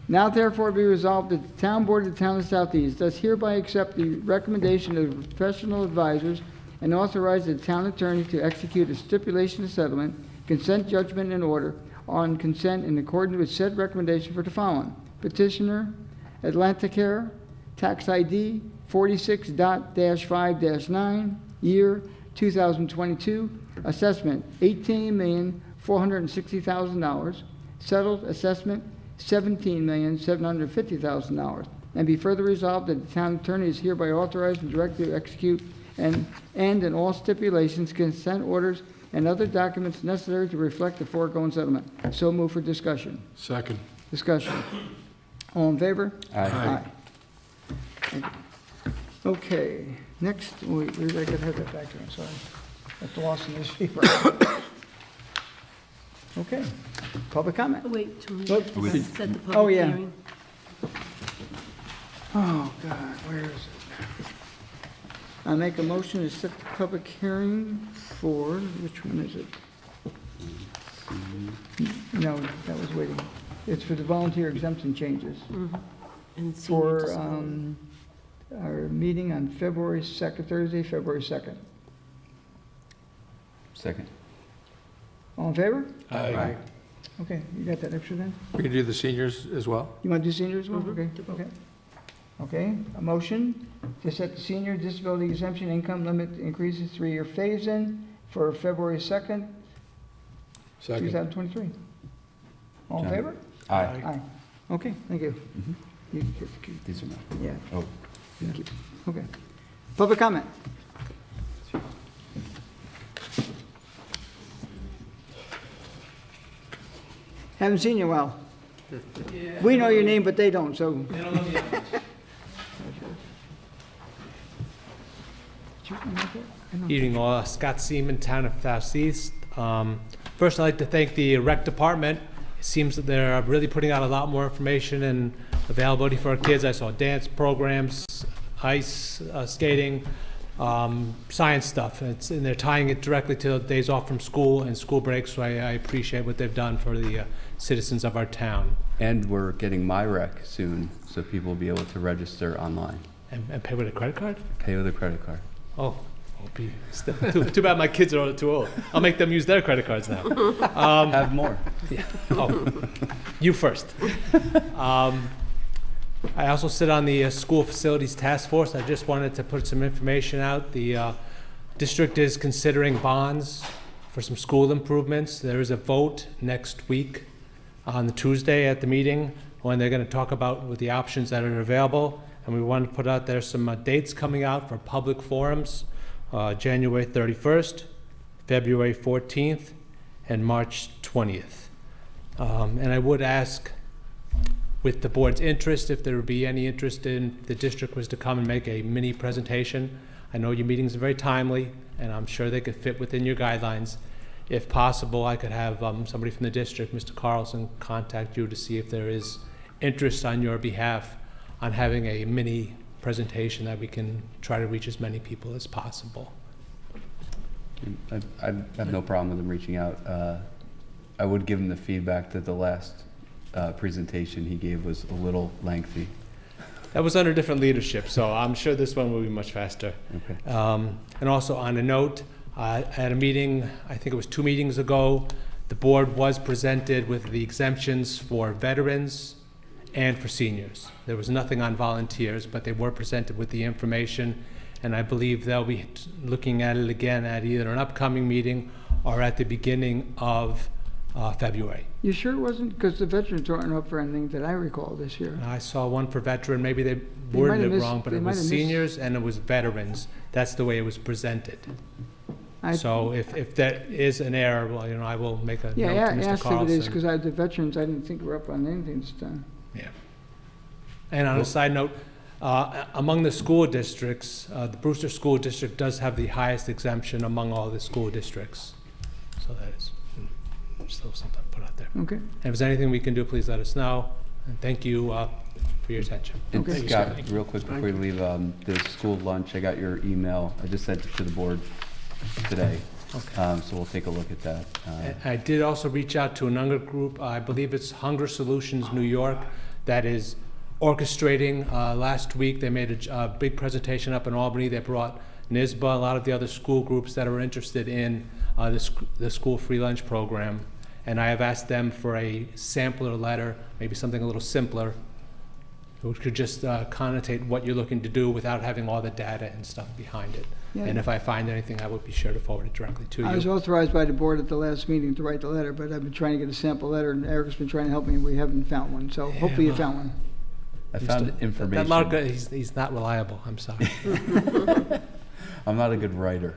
Now therefore be resolved that the town board of the town of Southeast does hereby accept the recommendation of the professional advisors and authorize the town attorney to execute a stipulation of settlement, consent judgment and order on consent in accordance with said recommendation for the following. Petitioner, Atlanticare, tax ID 46.5-9, year 2022, assessment $18,460,000, settled assessment $17,750,000. And be further resolved that the town attorney is hereby authorized and directed to execute and in all stipulations, consent orders, and other documents necessary to reflect the foregoing settlement. So move for discussion. Second. Discussion. All in favor? Aye. Thank you. Okay, next, wait, I gotta have that back here, I'm sorry. That's lost in this paper. Okay, public comment. Wait, till we Look, set the Oh, public yeah. hearing. Oh, God, where is it? I make a motion to set the public hearing for, which one is it? No, that was waiting. It's for the volunteer exemption changes. And senior For disability. our meeting on February 2nd, Thursday, February 2nd. Second. All in favor? Aye. Okay, you got that extra then? We can do the seniors as well? You want to do seniors as well? Okay, okay. Okay, a motion to set the senior disability exemption income limit increases 3-year phase-in for February 2nd, 2023. All in John. favor? Aye. Aye. Okay, thank you. You- These are mine. Yeah, Oh, thank you. Okay. Public comment? Haven't seen you in a while. We know your name, but they don't, so. Evening, all. Scott Seaman, Town of Southeast. First, I'd like to thank the rec department. It seems that they're really putting out a lot more information and availability for our kids. I saw dance programs, ice skating, science stuff. And they're tying it directly to days off from school and school breaks, so I appreciate what they've done for the citizens of our town. and we're getting MyRec soon, so people will be able to register online. And pay with a credit card? Pay with a credit card. Oh, too bad my kids are too old. I'll make them use their credit cards now. Have more. Oh, you first. I also sit on the School Facilities Task Force. I just wanted to put some information out. The district is considering bonds for some school improvements. There is a vote next week on the Tuesday at the meeting when they're going to talk about with the options that are available. And we want to put out there some dates coming out for public forums, January 31st, February 14th, and March 20th. And I would ask, with the board's interest, if there would be any interest in the district was to come and make a mini presentation. I know your meetings are very timely, and I'm sure they could fit within your guidelines. If possible, I could have somebody from the district, Mr. Carlson, contact you to see if there is interest on your behalf on having a mini presentation that we can try to reach as many people as possible. I have no problem with him reaching out. I would give him the feedback that the last presentation he gave was a little lengthy. That was under different leadership, so I'm sure this one will be much faster. Okay. And also on a note, at a meeting, I think it was 2 meetings ago, the board was presented with the exemptions for veterans and for seniors. There was nothing on volunteers, but they were presented with the information, and I believe they'll be looking at it again at either an upcoming meeting or at the beginning of February. You sure it wasn't, because the veterans aren't up for anything that I recall this year. I saw one for veteran, maybe they might worded have it missed- wrong, but they it might was have missed- seniors and it was veterans. That's the way it was presented. I- So if that is an error, well, I will make a Yeah, note to I Mr. asked if it is, Carlson. because the veterans, I didn't think were up on anything this time. Yeah. And on a side note, among the school districts, the Brewster School District does have the highest exemption among all the school districts. So that is still something to put out there. Okay. And if there's anything we can do, please let us know. And thank you for your attention. And Okay. Scott, real quick before you leave, the school lunch, I got your email. I just sent it to the board today. Okay. So we'll take a look at that. I did also reach out to another group, I believe it's Hunger Solutions New York, that is orchestrating. Last week, they made a big presentation up in Albany. They brought NISBA, a lot of the other school groups that are interested in the school free lunch program. And I have asked them for a sampler letter, maybe something a little simpler, which could just connotate what you're looking to do without having all the data and stuff behind it. Yeah. And if I find anything, I would be sure to forward it directly to you. I was authorized by the board at the last meeting to write the letter, but I've been trying to get a sample letter, and Eric's been trying to help me, and we haven't found one, so hopefully you well, found one. I found information. That marker, he's not reliable, I'm sorry. I'm not a good writer.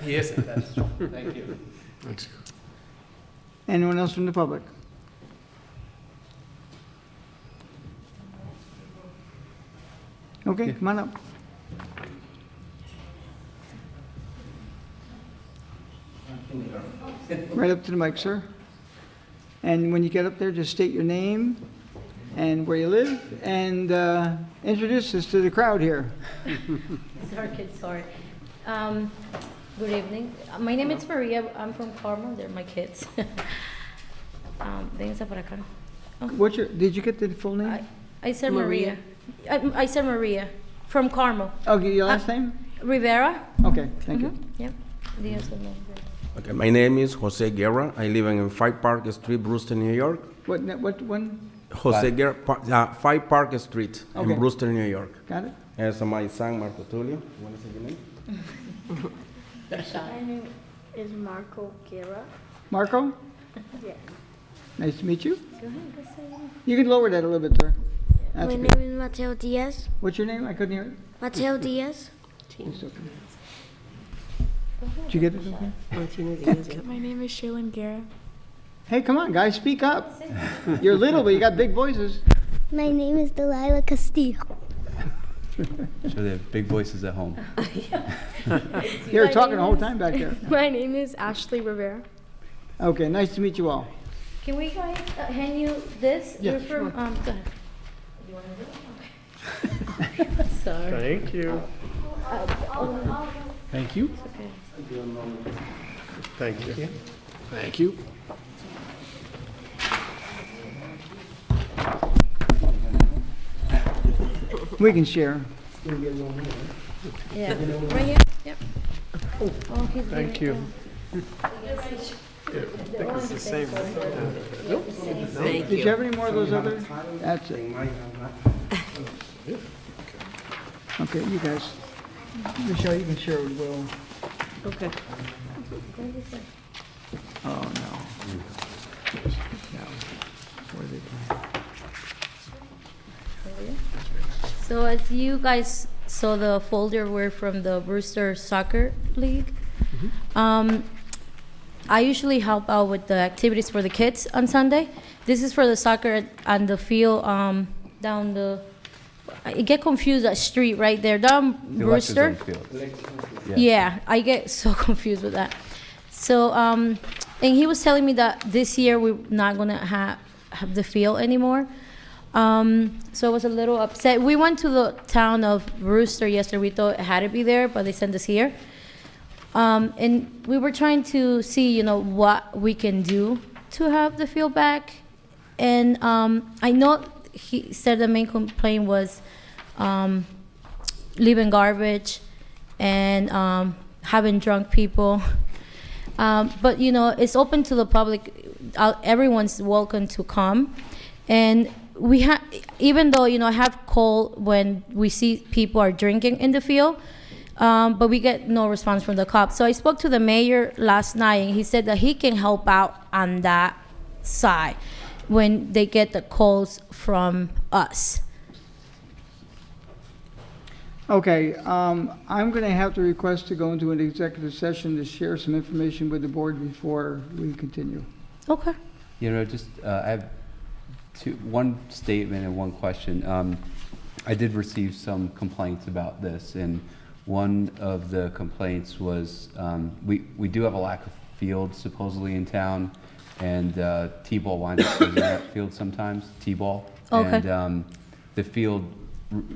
He isn't, that's true. Thank you. Anyone else from the public? Okay, come on up. Right up to the mic, sir. And when you get up there, just state your name and where you live, and introduce us to the crowd here. Sorry, kids, sorry. Good evening. My name is Maria. I'm from Carmel. They're my kids. Vénganse para acá. Did you get the full name? I said Maria. I said Maria from Carmel. Okay, your last name? Rivera. Okay, thank you. Yep. Díaz el nombre. Okay, my name is Jose Guerra. I live in 5 Park Street, Brewster, New York. What one? Jose Guerra, 5 Park Street Okay. in Brewster, New York. Got it? And so my son, Marco Tulio. You want to say your name? My name is Marco Guerra. Marco? Yeah. Nice to meet you. Go ahead, go say it. You can lower that a little bit, sir. That's My good. name is Mateo Diaz. What's your name? I couldn't hear it. Mateo Diaz. It's okay. Did you get it okay? Martina Diaz, yeah. My name is Shaylin Guerra. Hey, come on, guys, speak up. You're little, but you got big voices. My name is Delilah Castillo. So they have big voices at home. You were talking the whole time back there. My name is Ashley Rivera. Okay, nice to meet you all. Can we guys hand you this? Yeah, You're from, go ahead. You want to do it? Okay. Sorry. Thank you. Thank you. Okay. Thank you. Thank you. We can share. Yeah. Right here? Yep. Oh, he's Thank giving you. It's the same. Thank Did you you. have any more of those other? That's it. Okay, you guys. Michelle, you can share with Will. Okay. Oh, no. No. Where did So as you guys saw the folder, we're from the Brewster Soccer League. I usually help out with the activities for the kids on Sunday. This is for the soccer on the field down the, I get confused, that street right there, down The Brewster. Lexus Field. Yeah, I get so confused with that. So, and he was telling me that this year we're not gonna have the field anymore. So I was a little upset. We went to the town of Brewster yesterday. We thought it had to be there, but they sent us here. And we were trying to see, you know, what we can do to have the field back. And I know he said the main complaint was leaving garbage and having drunk people. But, you know, it's open to the public. Everyone's welcome to come. And we have, even though, you know, I have called when we see people are drinking in the field, but we get no response from the cops. So I spoke to the mayor last night, and he said that he can help out on that side when they get the calls from us. Okay, I'm going to have to request to go into an executive session to share some information with the board before we continue. Okay. You know, just, I have one statement and one question. I did receive some complaints about this, and one of the complaints was, we do have a lack of field supposedly in town, and T-ball winds up using that field sometimes, T-ball. Okay. And the field,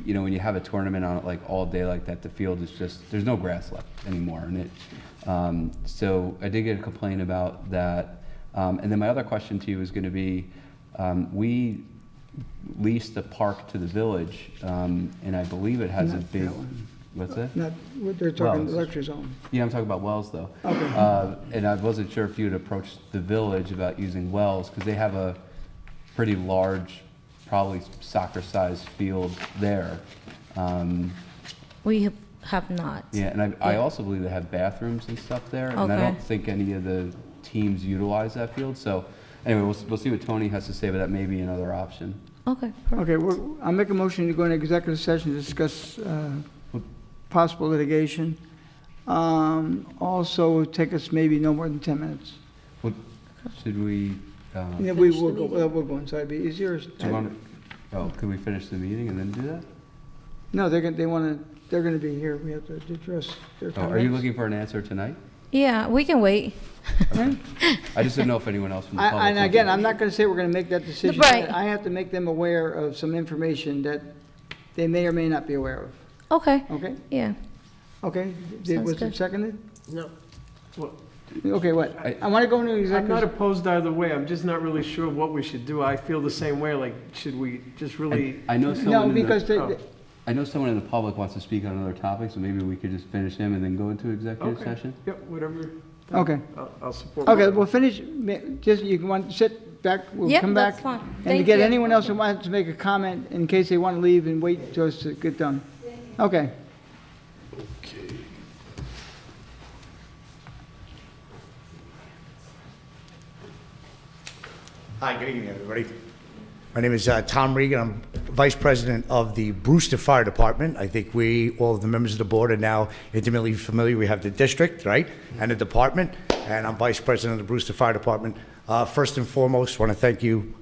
you know, when you have a tournament on it like all day like that, the field is just, there's no grass left anymore. And it, so I did get a complaint about that. And then my other question to you is going to be, we leased a park to the village, and I believe it has a Not big, that one. what's that? Not, what they're talking, the Wells. lecture zone. Yeah, I'm talking about Wells though. Okay. And I wasn't sure if you'd approached the village about using Wells, because they have a pretty large, probably soccer-sized field there. We have not. Yeah, and I also believe they have bathrooms and stuff there, and I Okay. don't think any of the teams utilize that field. So anyway, we'll see what Tony has to say, but that may be another option. Okay. Okay, I'll make a motion to go into executive session to discuss possible litigation. Also, take us maybe no more than 10 minutes. What, should we, Yeah, we will go, we'll go inside, be easier. do you want, could we finish the meeting and then do that? No, they're gonna be here, we have to address their Oh, comments. are you looking for an answer tonight? Yeah, we can wait. I just didn't know if anyone else from the public. And again, I'm not going to say we're going to make that decision. Right. I have to make them aware of some information that they may or may not be aware of. Okay, Okay? yeah. Okay? Sounds Was it good. seconded? No. Okay, what? I want to go into I'm not executive. opposed either way, I'm just not really sure what we should do. I feel the same way, like, should we just really? I know No, someone in because the, I know someone in the public wants to speak on another topic, so maybe we could just finish him and then go into executive Okay. session? Yep, whatever. Okay. I'll support. Okay, whatever. we'll finish, just, you can want to sit back, we'll Yep, come that's back. fine. And Thank to get you. anyone else who wants to make a comment in case they want to leave and wait till us to get done. Okay. Hi, good evening, everybody. My name is Tom Regan. I'm Vice President of the Brewster Fire Department. I think all of the members of the board are now intimately familiar. We have the district, right, and the department, and I'm Vice President of the Brewster Fire Department. First and foremost, I want to thank you,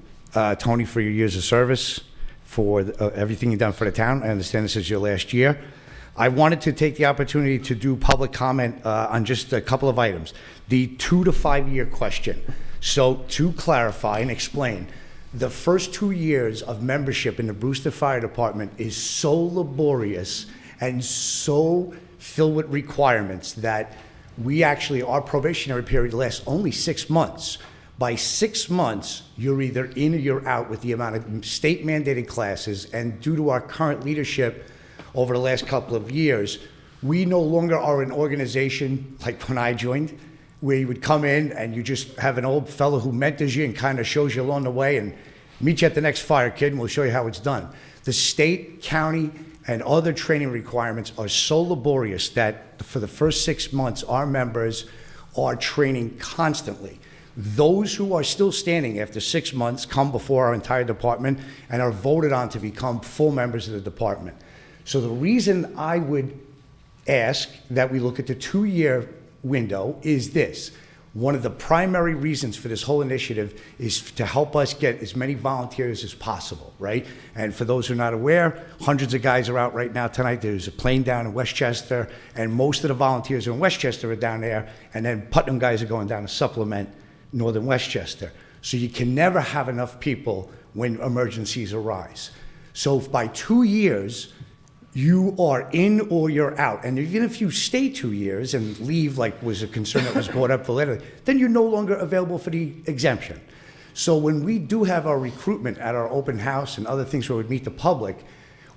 Tony, for your years of service, for everything you've done for the town. I understand this is your last year. I wanted to take the opportunity to do public comment on just a couple of items. The 2 to 5 year question. So to clarify and explain, the first 2 years of membership in the Brewster Fire Department is so laborious and so filled with requirements that our probationary period lasts only 6 months. By 6 months, you're either in or you're out with the amount of state mandated classes, and due to our current leadership over the last couple of years, we no longer are an organization like when I joined, where you would come in and you just have an old fellow who mentors you and kind of shows you along the way and meet you at the next fire, kid, and we'll show you how it's done. The state, county, and other training requirements are so laborious that for the first 6 months, our members are training constantly. Those who are still standing after 6 months come before our entire department and are voted on to become full members of the department. So the reason I would ask that we look at the 2-year window is this. One of the primary reasons for this whole initiative is to help us get as many volunteers as possible, right? And for those who are not aware, hundreds of guys are out right now tonight. There's a plane down in Westchester, and most of the volunteers in Westchester are down there, and then Putnam guys are going down to supplement Northern Westchester. So you can never have enough people when emergencies arise. So by 2 years, you are in or you're out. And even if you stay 2 years and leave, like was a concern that was brought up for later, then you're no longer available for the exemption. So when we do have our recruitment at our open house and other things where we meet the public,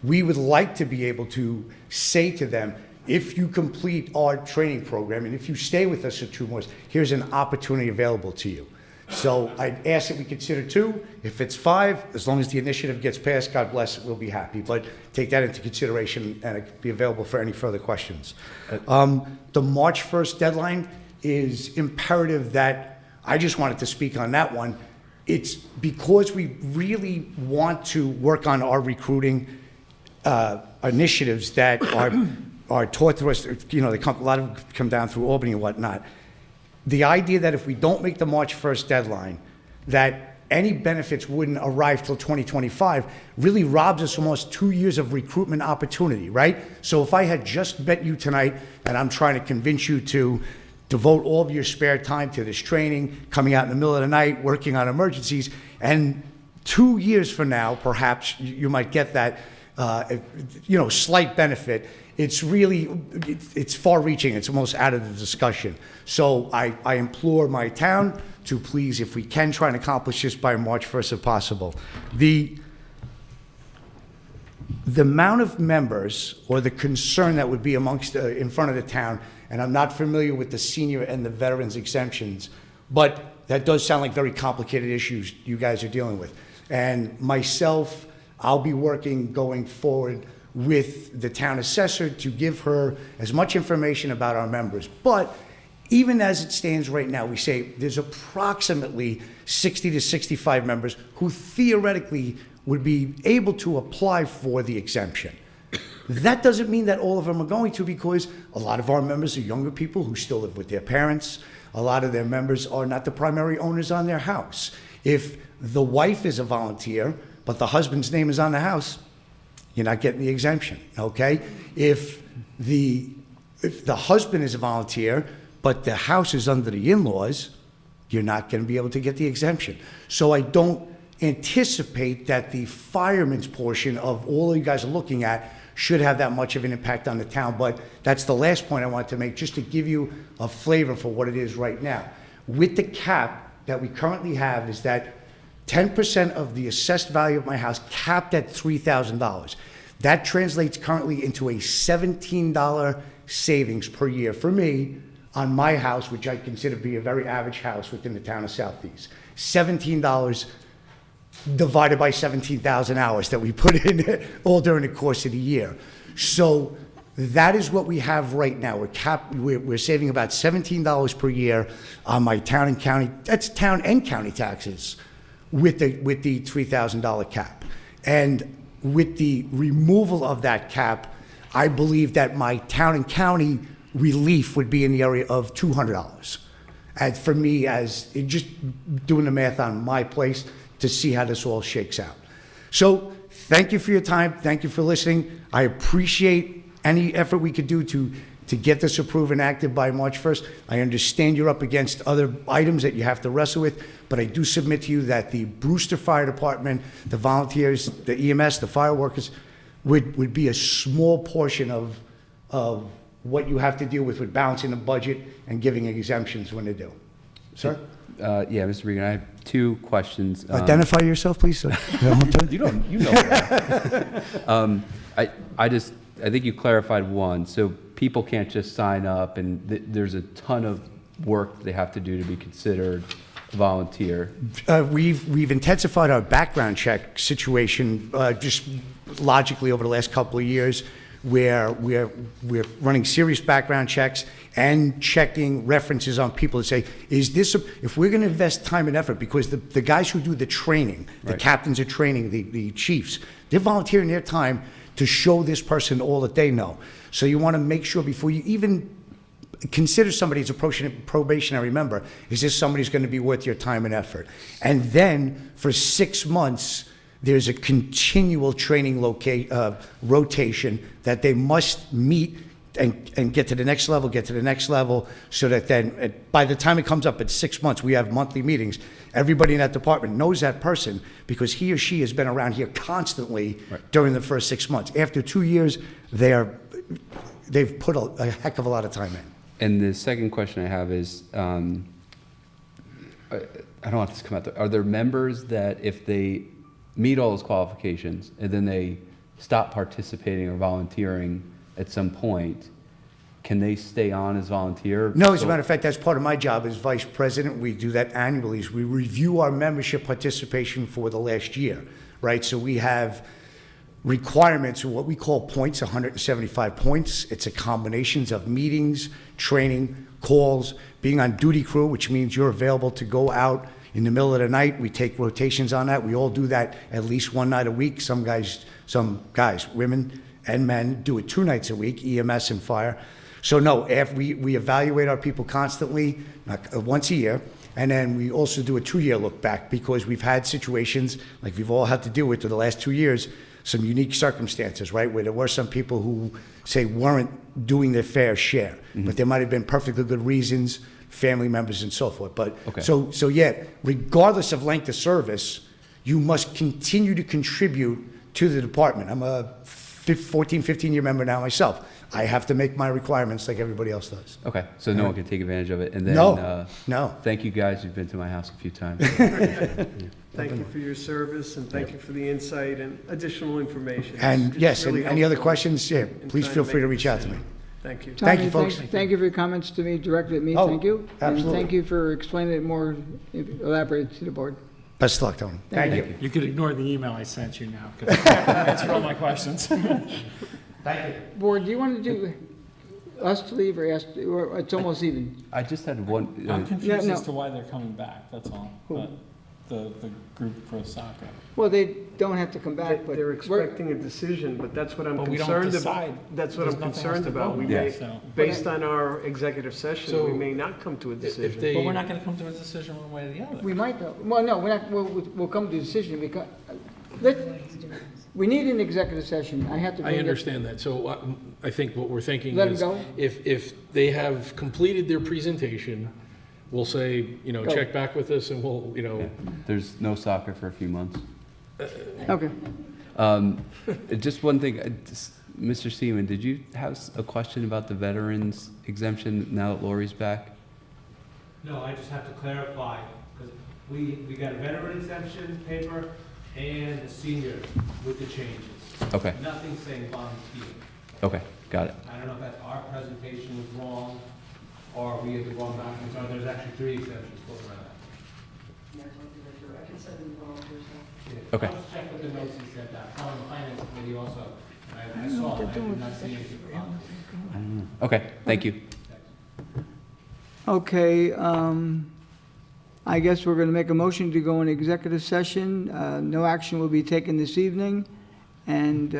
we would like to be able to say to them, if you complete our training program and if you stay with us for 2 months, here's an opportunity available to you. So I'd ask that we consider 2. If it's 5, as long as the initiative gets passed, God bless it, we'll be happy. But take that into consideration and it be available for any further questions. The March 1st deadline is imperative that, I just wanted to speak on that one. It's because we really want to work on our recruiting initiatives that are taught to us. You know, a lot of them come down through Albany and whatnot. The idea that if we don't make the March 1st deadline, that any benefits wouldn't arrive till 2025 really robs us almost 2 years of recruitment opportunity, right? So if I had just met you tonight and I'm trying to convince you to devote all of your spare time to this training, coming out in the middle of the night, working on emergencies, and 2 years from now, perhaps you might get that, slight benefit. It's really, it's far-reaching. It's almost out of the discussion. So I implore my town to please, if we can, try and accomplish this by March 1st if possible. The amount of members or the concern that would be amongst in front of the town, and I'm not familiar with the senior and the veterans exemptions, but that does sound like very complicated issues you guys are dealing with. And myself, I'll be working going forward with the town assessor to give her as much information about our members. But even as it stands right now, we say there's approximately 60 to 65 members who theoretically would be able to apply for the exemption. That doesn't mean that all of them are going to, because a lot of our members are younger people who still live with their parents. A lot of their members are not the primary owners on their house. If the wife is a volunteer, but the husband's name is on the house, you're not getting the exemption, okay? If the husband is a volunteer, but the house is under the in-laws, you're not going to be able to get the exemption. So I don't anticipate that the fireman's portion of all you guys are looking at should have that much of an impact on the town. But that's the last point I wanted to make, just to give you a flavor for what it is right now. With the cap that we currently have is that 10% of the assessed value of my house capped at $3,000. That translates currently into a $17 savings per year for me on my house, which I consider to be a very average house within the town of Southeast. $17 divided by 17,000 hours that we put in all during the course of the year. So that is what we have right now. We're saving about $17 per year on my town and county, that's town and county taxes with the $3,000 cap. And with the removal of that cap, I believe that my town and county relief would be in the area of $200. And for me, as just doing the math on my place to see how this all shakes out. So thank you for your time. Thank you for listening. I appreciate any effort we could do to get this approved and active by March 1st. I understand you're up against other items that you have to wrestle with, but I do submit to you that the Brewster Fire Department, the volunteers, the EMS, the fire workers, would be a small portion of what you have to deal with balancing the budget and giving exemptions when they do. Sir? Yeah, Mr. Regan, I have two questions. Identify yourself, please. Sir. You know that. I think you clarified one, so people can't just sign up and there's a ton of work they have to do to be considered a volunteer. We've intensified our background check situation just logically over the last couple of years, where we're running serious background checks and checking references on people to say, is this, if we're going to invest time and effort, because the guys who do the training, the captains of training, the chiefs, they're volunteering their time to show this person all that they know. So you want to make sure before you even consider somebody as a probationary member, is this somebody who's going to be worth your time and effort? And then for 6 months, there's a continual training rotation that they must meet and get to the next level, so that then by the time it comes up at 6 months, we have monthly meetings. Everybody in that department knows that person because he or she has been around here constantly during the first 6 months. After 2 years, they've put a heck of a lot of time in. And the second question I have is, I don't want this to come out there. Are there members that if they meet all those qualifications and then they stop participating or volunteering at some point, can they stay on as volunteer? No, as a matter of fact, that's part of my job as vice president. We do that annually. Is we review our membership participation for the last year, right? So we have requirements, what we call points, 175 points. It's a combination of meetings, training, calls, being on duty crew, which means you're available to go out in the middle of the night. We take rotations on that. We all do that at least one night a week. Some guys, women and men, do it 2 nights a week, EMS and fire. So no, after we evaluate our people constantly, once a year, and then we also do a 2-year look back, because we've had situations like we've all had to deal with for the last 2 years, some unique circumstances, right, where there were some people who, say, weren't doing their fair share, but there might have been perfectly good reasons, family members and so forth. But so yeah, regardless of length of service, you must continue to contribute to the department. I'm a 15-year member now myself. I have to make my requirements like everybody else does. Okay, so no one can take advantage of it. And then, no. Thank you guys. You've been to my house a few times. Thank you for your service, and thank you for the insight and additional information. And It's yes, really and any other helpful questions, yeah, in please trying feel to free to make a reach out to me. decision. Thank you. Thank you, folks. Thank you for your comments to me, directed at me, Oh, thank you. absolutely. And thank you for explaining it more elaborated to the board. Best of luck, Tony. Thank you. You could ignore the email I sent you now, because I answered all my questions. Thank you. Board, do you want to do us to leave or ask, or it's almost even? I just had one. I'm confused Yeah, no. as to why they're coming back, that's all. Who? The group for soccer. Well, they don't have to come back, but. They're we're- expecting a decision, but that's what I'm But we don't concerned decide. about. That's what There's I'm nothing else concerned to about. vote We on, may, so. based on our executive session, So, we may not come to a decision. they- But we're not gonna come to a decision one way or the other. We might, though. Well, no, we're not, we'll come to a decision because, We need an executive session. I have to. I bring it- understand that. So I think what we're thinking Let 'em is, go? if they have completed their presentation, we'll say, Go. check back with us and we'll, There's no soccer for a few months. Okay. Just one thing, Mr. Seaman, did you have a question about the veterans exemption now that Lori's back? No, I just have to clarify, because we got a veteran exemption paper and a senior with the changes. Okay, Nothing saying volunteer. okay, got it. I don't know if that's our presentation was wrong, or we had the wrong documents, or there's actually 3 exemptions floating around. Yeah. Okay. I'll just check with the notes he said that. Some of the finance committee also, I saw it, I did not see anything wrong. I don't know. Okay, thank you. Okay, I guess we're going to make a motion to go in executive session. No action will be taken this evening, and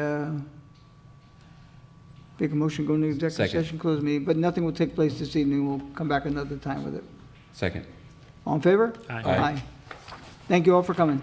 make a motion to go into executive Second. session, close meeting, but nothing will take place this evening. We'll come back another time with it. Second. All in favor? Aye. Aye. Thank you all for coming.